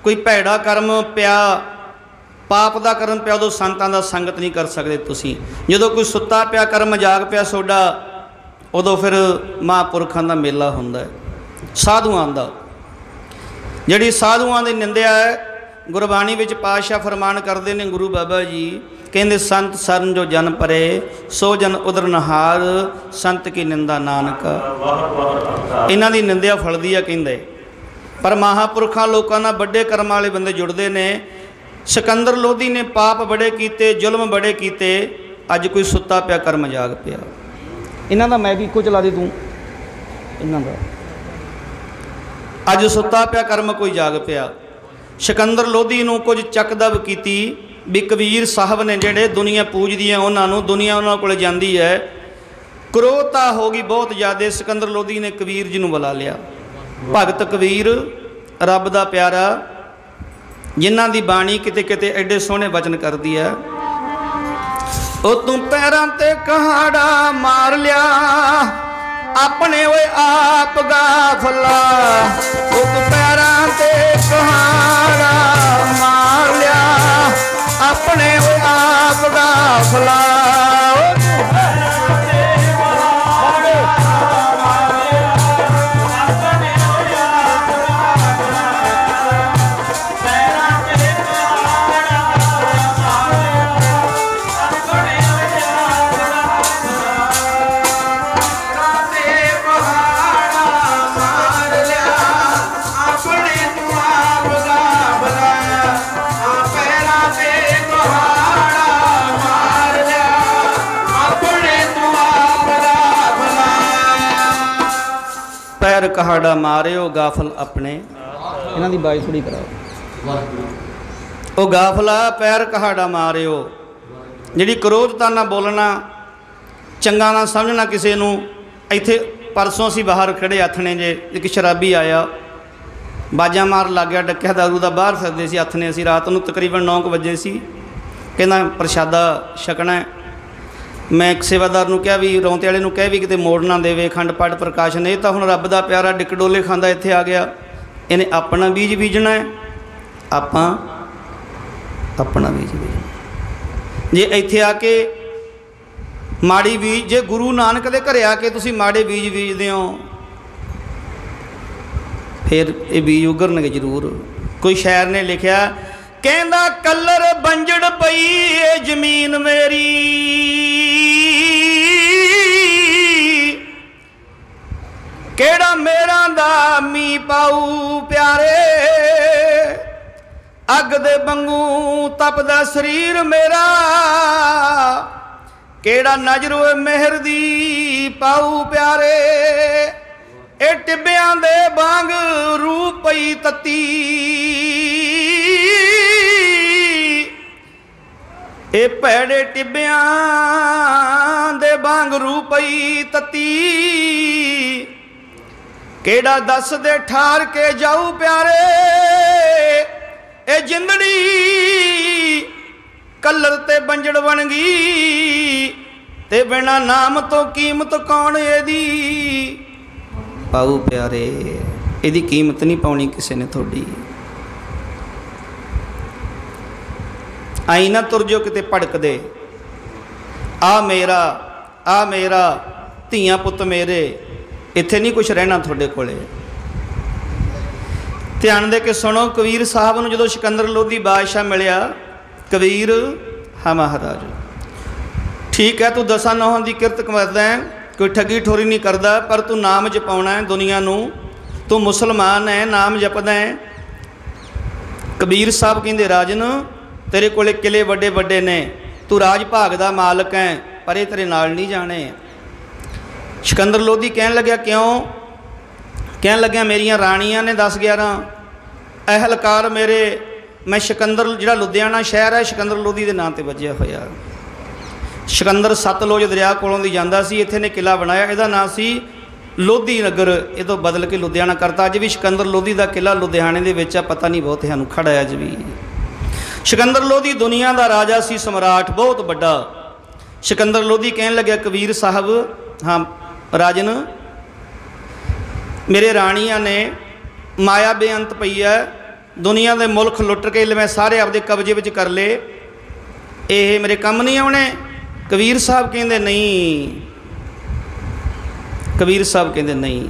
Speaker 1: कोई भैड़ा कर्म पिया, पाप का कर्म पिया, उदों संतां दा संगत नहीं कर सकते तुसीं। जदों कोई सुत्ता पिया कर्म जाग पिया सोडा, उदों फिर महापुरखों का मेला हुंदा है। साधुआं दा जिहड़ी साधुआं दी निंदिया है, गुरबाणी विच पातशाह फरमान करते हैं, गुरु बाबा जी कहते संत सरन जो जन परे सो जन उधर नहार, संत की निंदा नानक। इन्हां दी निंदिया फलदी है कहंदे। पर महापुरखों लोगों नाल बड़े कर्म वाले बंदे जुड़ते हैं। सिकंदर लोधी ने पाप बड़े कीते, जुल्म बड़े कीते, अज कोई सुत्ता पिया कर्म जाग पिया। इन्हां दा मैं भी इक्को चला दे तूं, इन्हां दा अज सुत्ता पिया कर्म कोई जाग पिया। सिकंदर लोधी नूं कुछ चकदब कीती भी कबीर साहब ने जिहड़े दुनिया पूजदी है उन्होंने, दुनिया उन्होंने कोल जांदी है, क्रोधता हो गई बहुत ज़्यादा। सिकंदर लोधी ने कबीर जी नूं बुला लिया। भगत कबीर रब दा प्यारा, जिन्हां दी बाणी किते किते एडे सोहणे वचन करदी है। ओ तू पैरां ते कहाड़ा मार लिया अपने ओए आप गाफला। ओ तू पैरां ते कहाड़ा मार लिया अपने ओए आप गाफला। पैर कहाड़ा मारियो गाफल अपने, इन्हां दी बाई थोड़ी कराओ। ओ गाफला पैर कहाड़ा मारियो, जिहड़ी क्रोधता ना बोलना, चंगा ना समझना किसी नूं। इत्थे परसों असीं बाहर खड़े आथने जे एक शराबी आया, बाजा मार लग गया, डक्या दारू दा बाहर फिरदे सी आथने। असीं रात नूं तकरीबन 9 बजे सी, कहना प्रशादा छकना है। मैं एक सेवादार नूं कहा भी रौंते वाले नूं कह भी किते मोड़ ना देवे, खंड पाठ प्रकाश नहीं तो हुण रब दा प्यारा डिक डोले खांदा इत्थे आ गया। इन्हें अपना बीज बीजना है, आपां अपना बीज बीजना। जे इत्थे आके माड़ी बीज, जे गुरु नानक दे घरे आके तुसीं माड़े बीज बीजदे हो फिर ये बीज उगरनगे जरूर। कोई शायर ने लिखिया, कहंदा कलर बंजड़ पई ए जमीन मेरी, केड़ा मेरा दा मी पाऊ प्यारे, अग दे बंगू तपदा शरीर मेरा, केड़ा नजर मेहर दी पाऊ प्यारे। ए टिब्बियां दे बांग रूप पई तती, ए भैड़े टिब्बियां दे बांग रूप पई तती, केड़ा दस दे ठार के जाऊ प्यारे। ए जिंदड़ी कलर ते बंजड़ बन गई, ते बिना नाम तो कीमत कौन एदी पाऊ प्यारे। एदी कीमत नहीं पाउनी किसी ने थोड़ी। आई ना तुर जो किते भड़क दे, आ मेरा धियां पुत मेरे, इत्थे नहीं कुछ रहना थोड़े कोले। ध्यान दे के सुनो, कबीर साहब नूं जदों सिकंदर लोधी बादशाह मिलिया, कबीर हाँ महाराज ठीक है तू 10 नौहां दी किरत करदा है, कोई ठगी ठोरी नहीं करदा, पर तू नाम जपाउणा है दुनिया नूं, तू मुसलमान है, नाम जपदा है। कबीर साहब कहंदे राजन तेरे कोले किले वड्डे वड्डे ने, तू राज भाग दा मालक है, पर ये तेरे नाल नहीं जाने। सिकंदर लोधी कहन लग्या क्यों? कहन लग्या मेरियां राणियां ने 10-11 अहलकार मेरे, मैं सिकंदर जिहड़ा लुधियाना शहर है सिकंदर लोधी के नाम पर वजिया होया। सिकंदर सतलुज दरिया कोलों दी जांदा सी, इत्थे ने किला बनाया, इहदा नाम सी लोधी नगर, ये तो बदल के लुधियाना करता। अज भी सिकंदर लोधी का किला लुधियाने दे विच पता नहीं बहुत सानूं खड़ा है अज भी। सिकंदर लोधी दुनिया का राजा सी, सम्राट बहुत बड़ा। सिकंदर लोधी कहन लग्या कबीर साहब हाँ राजन मेरे राणियां ने माया बेअंत पई है, दुनिया के मुल्क लुट के मैं सारे आपदे कब्जे विच कर ले, ये मेरे कम नहीं आने। कबीर साहब कहंदे नहीं, कबीर साहब कहंदे नहीं।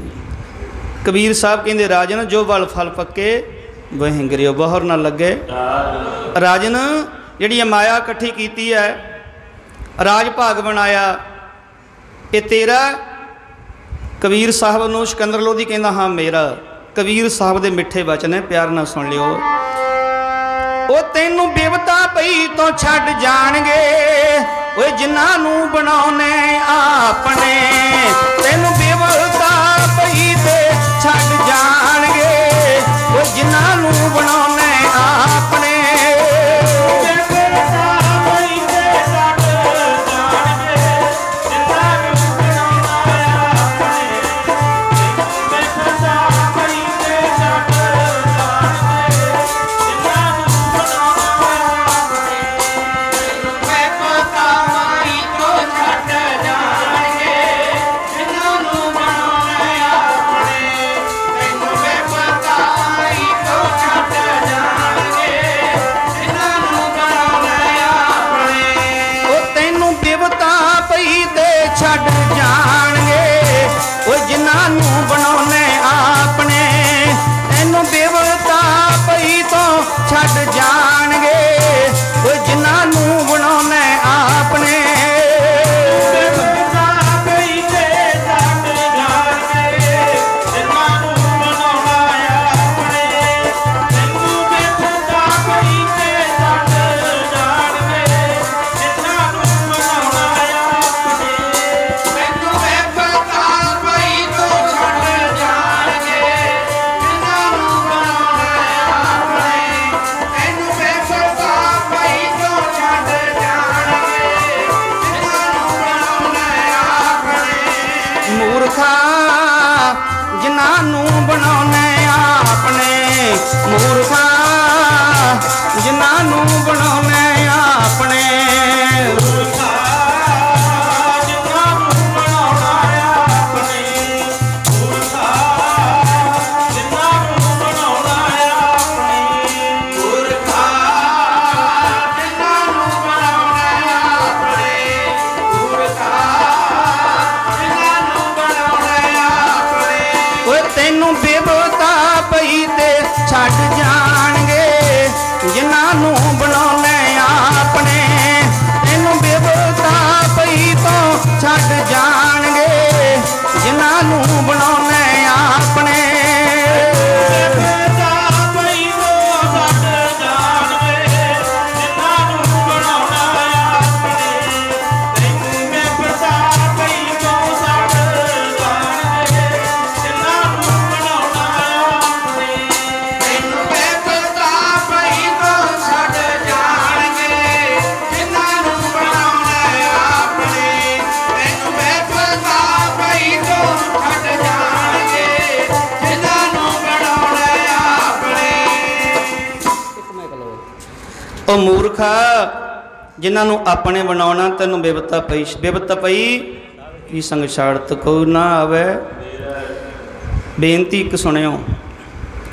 Speaker 1: कबीर साहब कहंदे राजन जो वल फल पक्के वह गिरियो बहर ना लगे। राजन जिहड़ी माया इकट्ठी कीती है, राज भाग बनाया, ये तेरा? कबीर साहब नूं सिकंदर लोधी कहंदा हाँ मेरा। कबीर साहब दे मिठे वचन है, प्यार नाल सुन लिओ। ओ तैनूं बिपता पई तो छड्ड जाणगे, ਓਏ ਜਿਨ੍ਹਾਂ ਨੂੰ ਬਣਾਉਣੇ ਆਪਣੇ ਤੈਨੂੰ ਬੇਵਲਤਾ ਪਈ ਤੇ ਛੱਡ ਜਾਣਗੇ ਓਏ ਜਿਨ੍ਹਾਂ ਨੂੰ ਬਣਾਉਣੇ ਆਪਣੇ ਛੱਡ ਜਾਣਗੇ ਓਏ ਜਿਨ੍ਹਾਂ ਨੂੰ ਬਣਾਉਣੇ ਆਪਣੇ ਤੈਨੂੰ ਬੇਵਲਤਾ ਪਈ ਤੋਂ ਛੱਡ ਜਾਣਗੇ ਓਏ ਜਿਨ੍ਹਾਂ ਨੂੰ ਬਣਾਉਣੇ ਆਪਣੇ ਜਿਨ੍ਹਾਂ ਨੂੰ ਬਣਾਉਣੇ ਆਪਣੇ ਮੂਰਖਾ ਜਿਨ੍ਹਾਂ ਨੂੰ ਬਣਾਉਣੇ ਆਪਣੇ ਤੈਨੂੰ ਬੇਵਲਤਾ ਪਈ ਤੇ ਛੱਡ ਜਾਣਗੇ ਜਿਨ੍ਹਾਂ ਨੂੰ ਬਣਾਉਣੇ ਆਪਣੇ ਤੈਨੂੰ ਬੇਵਲਤਾ ਪਈ ਤੋਂ ਛੱਡ ਜਾਣਗੇ ਜਿਨ੍ਹਾਂ ਨੂੰ ਬਣਾਉਣੇ ਆਪਣੇ ਉਹ ਮੂਰਖਾ ਜਿਨ੍ਹਾਂ ਨੂੰ ਆਪਣੇ ਬਣਾਉਣਾ ਤੈਨੂੰ ਬੇਵਤਾ ਪਈ ਕੀ ਸੰਗ ਛਾੜਤ ਕੋ ਨਾ ਆਵੇ। ਬੇਨਤੀ ਇੱਕ ਸੁਣਿਓ,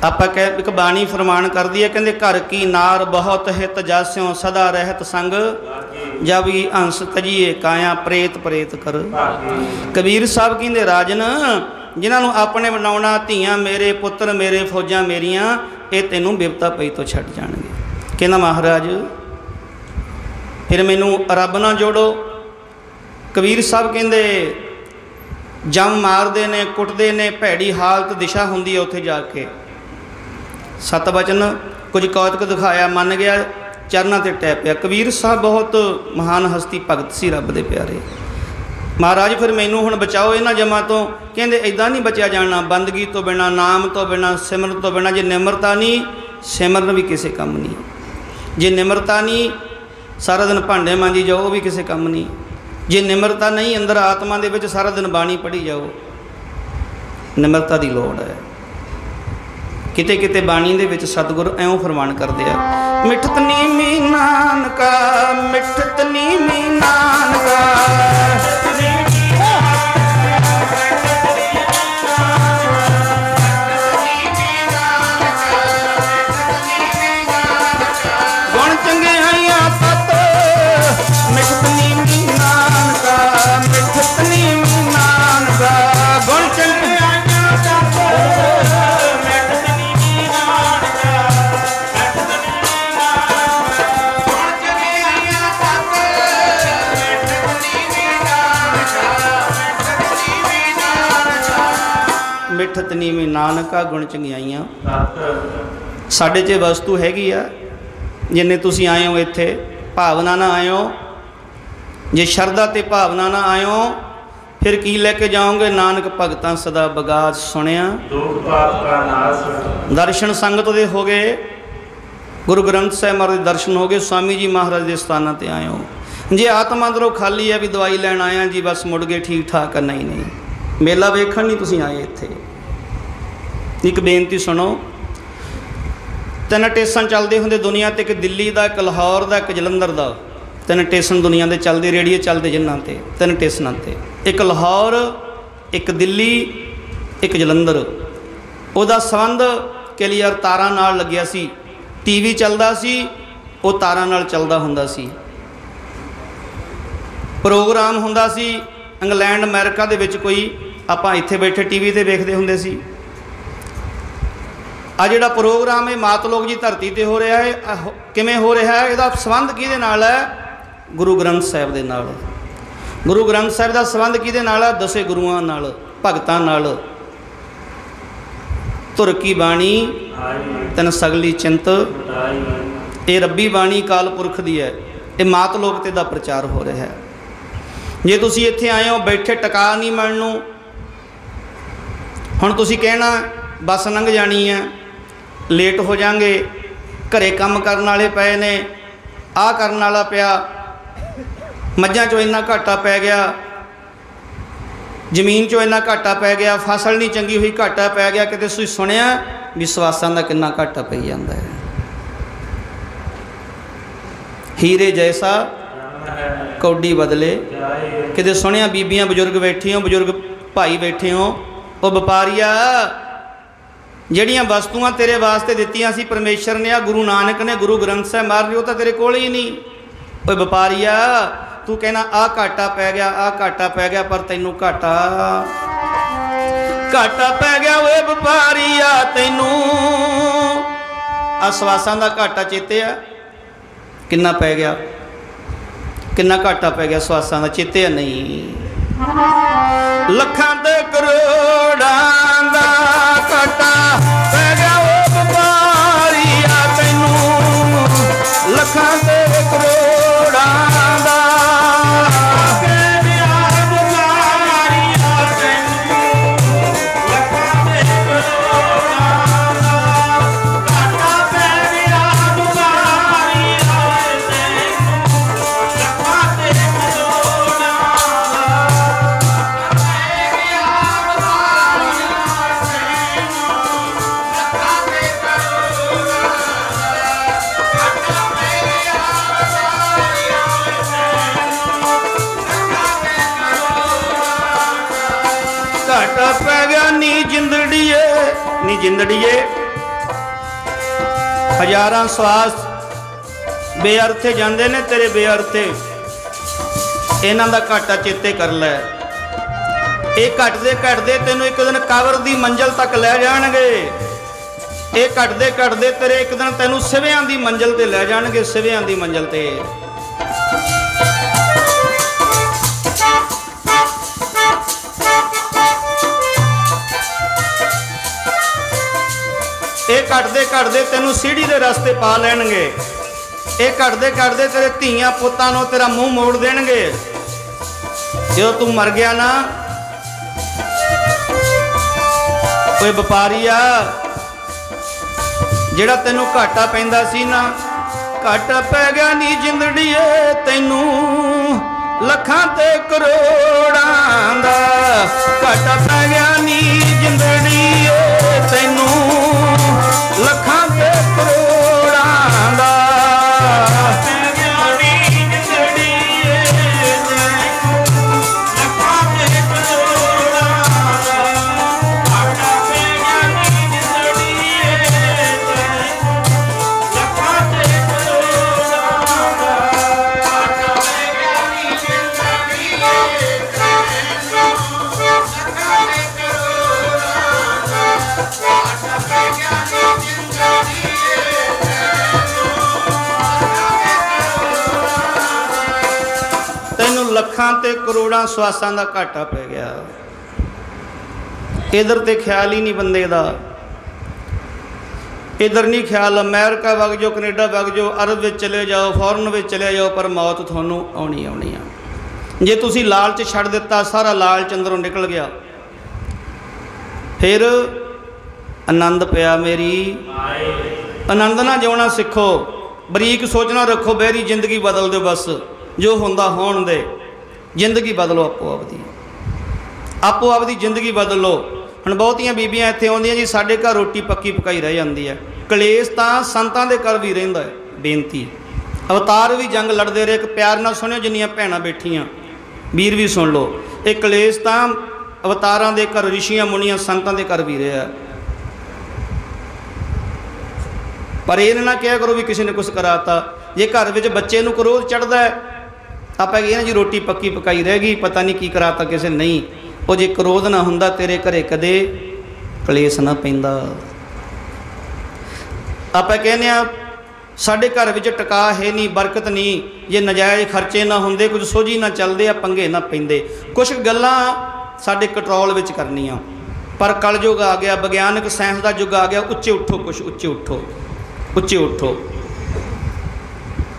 Speaker 1: ਆਪਾਂ ਕਹਿ ਇੱਕ ਬਾਣੀ ਫਰਮਾਨ ਕਰਦੀ ਹੈ, ਕਹਿੰਦੇ ਘਰ ਕੀ ਨਾਰ ਬਹੁਤ ਹਿਤ ਜਾਸਿਓ ਸਦਾ ਰਹਿਤ ਸੰਗ ਜਬ ਹੀ ਹੰਸ ਤਜੀਏ ਕਾਇਆ ਪ੍ਰੇਤ ਪ੍ਰੇਤ ਕਰ। ਕਬੀਰ ਸਾਹਿਬ ਕਹਿੰਦੇ ਰਾਜਨ ਜਿਨ੍ਹਾਂ ਨੂੰ ਆਪਣੇ ਬਣਾਉਣਾ ਧੀਆਂ ਮੇਰੇ ਪੁੱਤਰ ਮੇਰੇ ਫੌਜਾਂ ਮੇਰੀਆਂ ਇਹ ਤੈਨੂੰ ਬਿਪਤਾ ਪਈ ਤੋਂ ਛੱਡ ਜਾਣਗੇ। ਕਹਿੰਦਾ ਮਹਾਰਾਜ ਫਿਰ ਮੈਨੂੰ ਰੱਬ ਨਾਲ ਜੋੜੋ। ਕਬੀਰ ਸਾਹਿਬ ਕਹਿੰਦੇ ਜੰਮ ਮਾਰਦੇ ਨੇ ਕੁੱਟਦੇ ਨੇ, ਭੈੜੀ ਹਾਲਤ ਦਿਸ਼ਾ ਹੁੰਦੀ ਹੈ ਉੱਥੇ ਜਾ ਕੇ। ਸਤ ਬਚਨ ਕੁਝ ਕੌਤਕ ਦਿਖਾਇਆ, ਮੰਨ ਗਿਆ, ਚਰਨਾਂ ਤੇ ਟਹਿ ਪਿਆ। ਕਬੀਰ ਸਾਹਿਬ ਬਹੁਤ ਮਹਾਨ ਹਸਤੀ ਭਗਤ ਸੀ ਰੱਬ ਦੇ ਪਿਆਰੇ। ਮਹਾਰਾਜ ਫਿਰ ਮੈਨੂੰ ਹੁਣ ਬਚਾਓ ਇਹਨਾਂ ਜਮਾਂ ਤੋਂ। ਕਹਿੰਦੇ ਇੱਦਾਂ ਨਹੀਂ ਬਚਿਆ ਜਾਣਾ, ਬੰਦਗੀ ਤੋਂ ਬਿਨਾ, ਨਾਮ ਤੋਂ ਬਿਨਾ, ਸਿਮਰਨ ਤੋਂ ਬਿਨਾ। ਜੇ ਨਿਮਰਤਾ ਨਹੀਂ ਸਿਮਰਨ ਵੀ ਕਿਸੇ ਕੰਮ ਨਹੀਂ। ਜੇ ਨਿਮਰਤਾ ਨਹੀਂ ਸਾਰਾ ਦਿਨ ਭਾਂਡੇ ਮਾਂਜੀ ਜਾਓ ਉਹ ਵੀ ਕਿਸੇ ਕੰਮ ਨਹੀਂ। ਜੇ ਨਿਮਰਤਾ ਨਹੀਂ ਅੰਦਰ ਆਤਮਾ ਦੇ ਵਿੱਚ ਸਾਰਾ ਦਿਨ ਬਾਣੀ ਪੜ੍ਹੀ ਜਾਓ। ਨਿਮਰਤਾ ਦੀ ਲੋੜ ਹੈ। ਕਿਤੇ ਕਿਤੇ ਬਾਣੀ ਦੇ ਵਿੱਚ ਸਤਿਗੁਰ ਐਉਂ ਫਰਮਾਨ ਕਰਦੇ ਆ, ਮਿੱਠਤ ਨੀਮੀ ਨਾਨਕਾ, ਮਿੱਠਤ ਨੀਮੀ ਨਾਨਕਾ। ਗੁਣ ਚੰਗਿਆਈਆਂ ਤਤ ਮਿੱਠਤ ਨੀਮੀ ਨਾਨਕਾ, ਮਿੱਠਤ ਨੀਮੀ ਨਾਨਕਾ। ਗੁਣ ਚੰਗਿਆਈਆਂ ਤਤ ਮਿੱਠਤ ਨੀਵੀਂ ਨਾਨਕਾ ਗੁਣ ਚੰਗਿਆਈਆਂ। ਸਾਡੇ 'ਚ ਵਸਤੂ ਹੈਗੀ ਆ, ਜਿੰਨੇ ਤੁਸੀਂ ਆਏ ਹੋ ਇੱਥੇ ਭਾਵਨਾ ਨਾਲ ਆਏ ਹੋ। जे शरधा ते भावना ना आयो फिर की लैके जाओगे। नानक भगतां सदा बगात सुनिया
Speaker 3: दुख पाप का नाश।
Speaker 1: दर्शन संगत दे हो गए, गुरु ग्रंथ साहिब महाराज दे दर्शन हो गए, स्वामी जी महाराज के स्थानों पर आए हो। जे आत्मा अंदरों खाली है भी दवाई लैन आया जी बस मुड़ गए ठीक ठाक है, नहीं नहीं मेला वेखण नहीं तुसीं आए इत्थे। एक बेनती सुनो, 3 स्टेशन चलते होंगे दुनिया ते, एक दिल्ली का, एक लाहौर का, एक जलंधर का। 3 स्टेशन दुनिया के चलते, रेडियो चलते जिन्हों ते 3 स्टेशनों ते, एक लाहौर, एक दिल्ली, एक जलंधर। उसका संबंध क्लियर तारां नाल लग्या सी, टीवी चलता सी, वो तारां नाल चलता हुंदा सी। प्रोग्राम हुंदा सी इंग्लैंड अमेरिका दे विच कोई, आपां इत्थे बैठे टीवी ते वेखदे हुंदे सी। आ जिहड़ा प्रोग्राम है मातलोक जी धरती ते हो रहा है, किवें हो रहा है, इहदा संबंध किहदे नाल है? गुरु ग्रंथ साहिब दे नाल। गुरु ग्रंथ साहिब दा संबंध किहदे नाल है? 10 गुरुआं नाल, भगतां नाल। तुर की बाणी तन सगली चिंत, ये रब्बी बाणी काल पुरख दी है, ये मातलोक ते दा प्रचार हो रहा है। जे तुसी इत्थे आए हो बैठे टका नहीं मिलनू, हुण तुसी कहना बस लंघ जानी है, लेट हो जाएंगे, घरे काम करन वाले पए ने, आ करन वाला पिया, मझां चो इन्ना घाटा पै गया, जमीन चो इन्ना घाटा पै गया, फसल नहीं चंगी हुई घाटा पै गया। किते तुसीं सुनिया विश्वासां दा किन्ना घाटा पई जांदा है। हीरे जैसा कौडी बदले, किते सुनिया बीबियां बजुर्ग बैठी हो, बुजुर्ग भाई बैठे हो, वो व्यापारिया ਜਿਹੜੀਆਂ वस्तुआं तेरे वास्ते दित्तियां सी परमेश्वर ने, आ गुरु नानक ने, गुरु ग्रंथ साहिब महाराज, वो तो तेरे कोल ही नहीं। ओए व्यापारिया तू कहना आ घाटा पै गया, आ घाटा पै गया, पर तैनू घाटा पै गया। ओए व्यापारिया तैनू आसवासां दा घाटा चेते आ किन्ना पै गया, किन्ना घाटा पै गया सवासां दा चेते आ नहीं। लखां ते करोड़ां दा घाटा पै गया ओ व्यापारिया तैनू, लखां ते करोड़ां दा नी जिंदड़िए। हजारां श्वास बेअर्थे जाते ने तेरे बेअर्थे, इन्हां दा घाटा चेते कर लै। ये घटदे घटदे तेनों एक दिन कबर की मंजिल तक लै जाणगे। ये घटदे घटदे तेरे एक दिन तेनों सिवियां की मंजिल ते लै जाणगे, सिवियां की मंजिल ते। ये घटदे घटदे तेनों सीढ़ी के रस्ते पा लैणगे। ये घटदे घटदे तेरे धीआं पुत्तां नूं तेरा मूँह मोड़ देणगे। जो तू मर गया ना, कोई व्यापारी आ जिहड़ा तेनों घाटा पैंदा सी ना, घाटा पै गया नी जिंदड़ीए तैनूं, लखां ते करोड़ां दा घाटा पै गया नी जिंदड़ीए तैनूं, लखां ते करोड़ां दा पै गया नी जिंदड़ीए तैनूं, लखां ते करोड़ां दा घाटा पै गया नी जिंदड़ीए तैनूं, लखां ते करोड़ां दा घाटा पै गया नी जिंदड़ीए तैनूं, लखां ते तैनूं लखां ते करोड़ां श्वासां दा घाटा पै गया। इधर ते ख्याल ही नहीं बंदे दा, इधर नहीं ख्याल। अमेरिका वग जाओ, कनेडा वग जाओ, अरब में चले जाओ, फॉरन में चले जाओ, पर मौत थानू आउणी आउणी आ। जे तुसी लालच छड़ दिता, सारा लालच अंदरों निकल गया, फिर आनंद पिया मेरी। आनंद ना जिउना सिखो, बरीक सोचना रखो, बहरी जिंदगी बदल दो, बस जो होंदा होण दे। जिंदगी बदलो, आपो आपदी जिंदगी बदलो। हुण बहुतियां बीबियां इत्थे आउंदियां जी, साडे घर रोटी पक्की पकाई रह जाती है। कलेश तां संतां दे घर भी रहिंदा है। बेनती, अवतार भी जंग लड़ते रहे, एक प्यार नाल सुनियो जिन्नियां भैणां बैठियां, वीर भी सुन लो। एक कलेश तां अवतारां दे घर, ऋषियां मुनियां संतां दे घर भी रहा। पर ये ना कहा करो भी किसी ने कुछ कराता। जे घर में बच्चे नूं क्रोध चढ़ता है, आप कहना जी रोटी पक्की पकाई रह गई, पता नहीं की कराता किसी ने। नहीं, वो जे क्रोध ना हुंदा तेरे घरे कदे कलेश ना पैंदा। आप कहने साडे घर में टका है नहीं, बरकत नहीं, जे नजायज़ खर्चे ना होंदे, कुछ सोझी ना चलते, आ पंगे ना पैंदे। कुछ गल्लां साडे कंट्रोल विच करनियां, पर कलयुग आ गया, विग्यानक साइंस का युग आ गया। उच्चे उठो, कुछ उच्चे उठो, उच्चे उठो,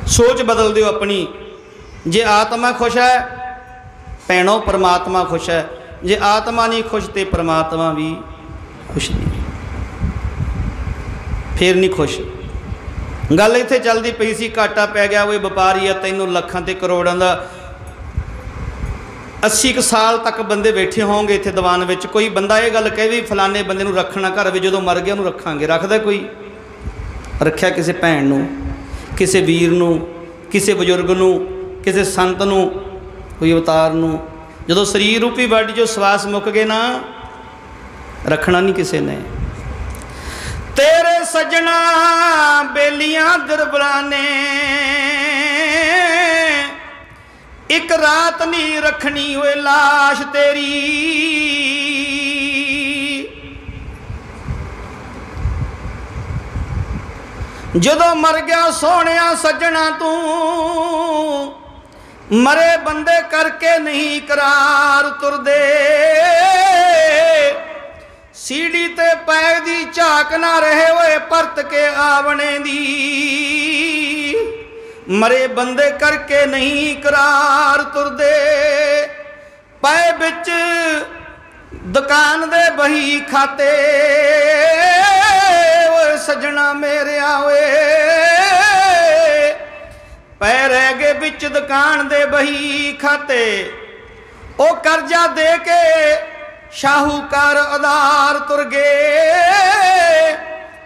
Speaker 1: सोच बदल दो अपनी। जे आत्मा खुश है भैणों, परमात्मा खुश है। जे आत्मा नहीं खुश तो परमात्मा भी खुश नहीं, फिर नहीं खुश। गल इत्थे चलती पई सी, घाटा पै गया, वो व्यापारी है, तैनूं लखां ते करोड़ां दा 80 साल तक बंदे बैठे होंगे इत्थे दीवान विच। कोई बंदा ये गल कहे भी फलाने बंदे नूं रखना घर विच, जदों मर गया उहनूं रखांगे। रखदा कोई? रखिया किसी भैन नूं, किसी वीर नूं, किसी बजुर्ग नूं, किसी संत नूं, कोई अवतार नूं। जदों शरीर रूपी बाडी जो सवास मुक गए ना, रखना नहीं किसी ने। तेरे सजना बेलियां दरबराने, एक रात नहीं रखनी हुए लाश तेरी। जदों मर गया सोहणिया सज्जना तू, मरे बंदे करके नहीं करार तुरदे। सीढ़ी ते पैर दी झाक ना रहे हुए परत के आवने दी। मरे बंदे करके नहीं करार तुरदे। पै बिच दुकान दे बही खाते, सजना मेरे आवे। पै रह गए बिच दुकान दे बही खाते। ओ कर्जा दे के शाहूकार उधार तुर गए।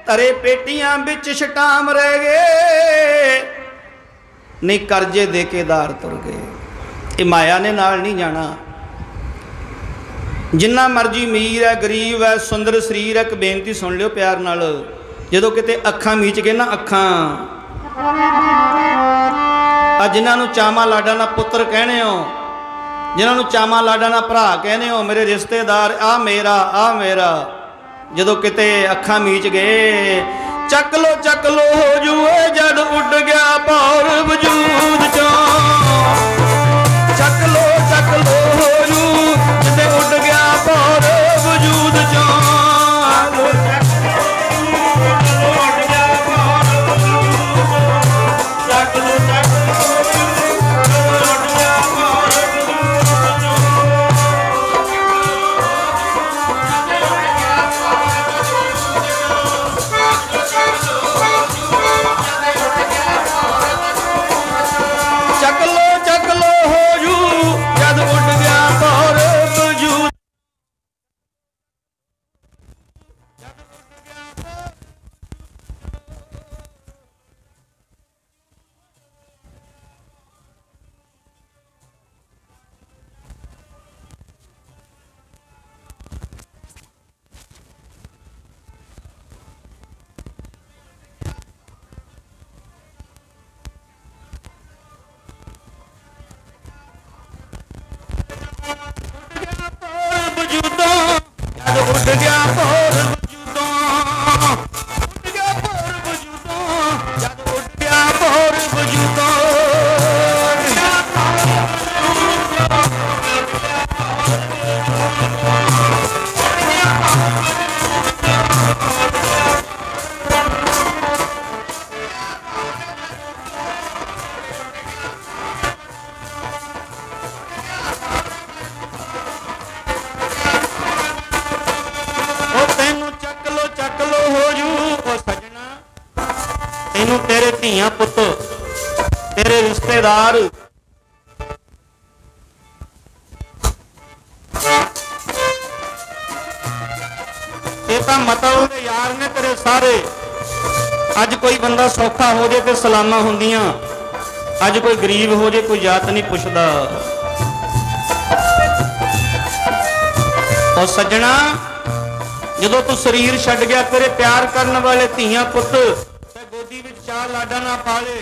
Speaker 1: तरे पेटियां बिच छटाम रह गए। नहीं कर्जे दे के दार तुर गए। ये माया ने नाल नहीं जाना। जिन्ना मर्जी अमीर है, गरीब है, सुंदर शरीर है, एक बेनती सुन लियो प्यार नाल। जदों किते अखां मीच गए ना, अखां जिन्होंने चामा लाडा ना पुत्र कहने हो, जिन्होंने चामा लाडा ना भरा कहने हो, मेरे रिश्तेदार आ मेरा, जदों किते अखां मीच गए, चक लो हो जूए जद उड़ गया पौर वजूद चो। चक लो हो जू जद उड़ गया पौर वजूद चो। चक तेरे धीआं पुत तेरे रिश्तेदार ये तो मतलब दे यार ने तेरे सारे। अज कोई बंदा सौखा हो जाए तो सलामा होंदियां, अज कोई गरीब हो जाए कोई जात नहीं पुछदा। और सज्जना जदों तू शरीर छड्ड गया, तेरे प्यार करने वाले धीआं पुत गोदी विच चार लाडा ना पाले,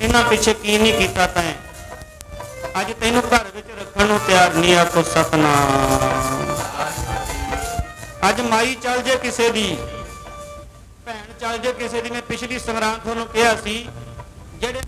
Speaker 1: इन्हां पिछे की नहीं कीता तैं। अज तैनू घर विच रखण नूं तैयार नहीं। आखो सतनाम। अज माई चल जे किसे दी, भैन चल जे किसे दी। मैं पिछली संगरांद तुहानूं कहा सी जेड़े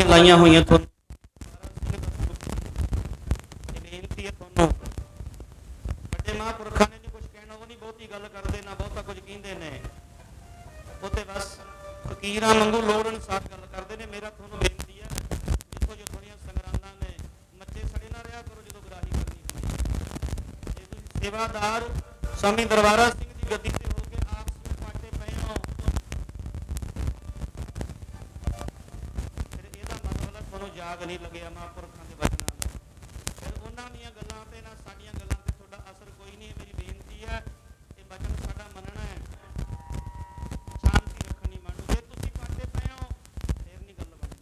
Speaker 1: लाइया हुई बेनती है तुहानू। बड़े महापुरखा ने नहीं कुछ कहना, वो नहीं बहुती गल करते ना बहुता कुछ कहते ने। वो तो बस फकीरां वांगू लोड़ अनुसार गल करते ने। मेरा तुहानू बेनती है जिथों जो थोड़ियां संगरांदां ने मच्चे सड़े ना रहा करो जो ग्राही करनी होगी। सेवादार स्वामी दरबारा सिंह की गद्दी से होके आपस में पाटे पे हो, जाग नहीं लगे महापुरखों के वचनों में। फिर उन्होंने गल्लां ते ना साडियां गल्लां ते थोड़ा असर कोई नहीं। मेरी बेनती है कि वचन साडा मनना है, शांति रखनी मन। जे तुसीं पाटे पे हो फिर नहीं गल बननी।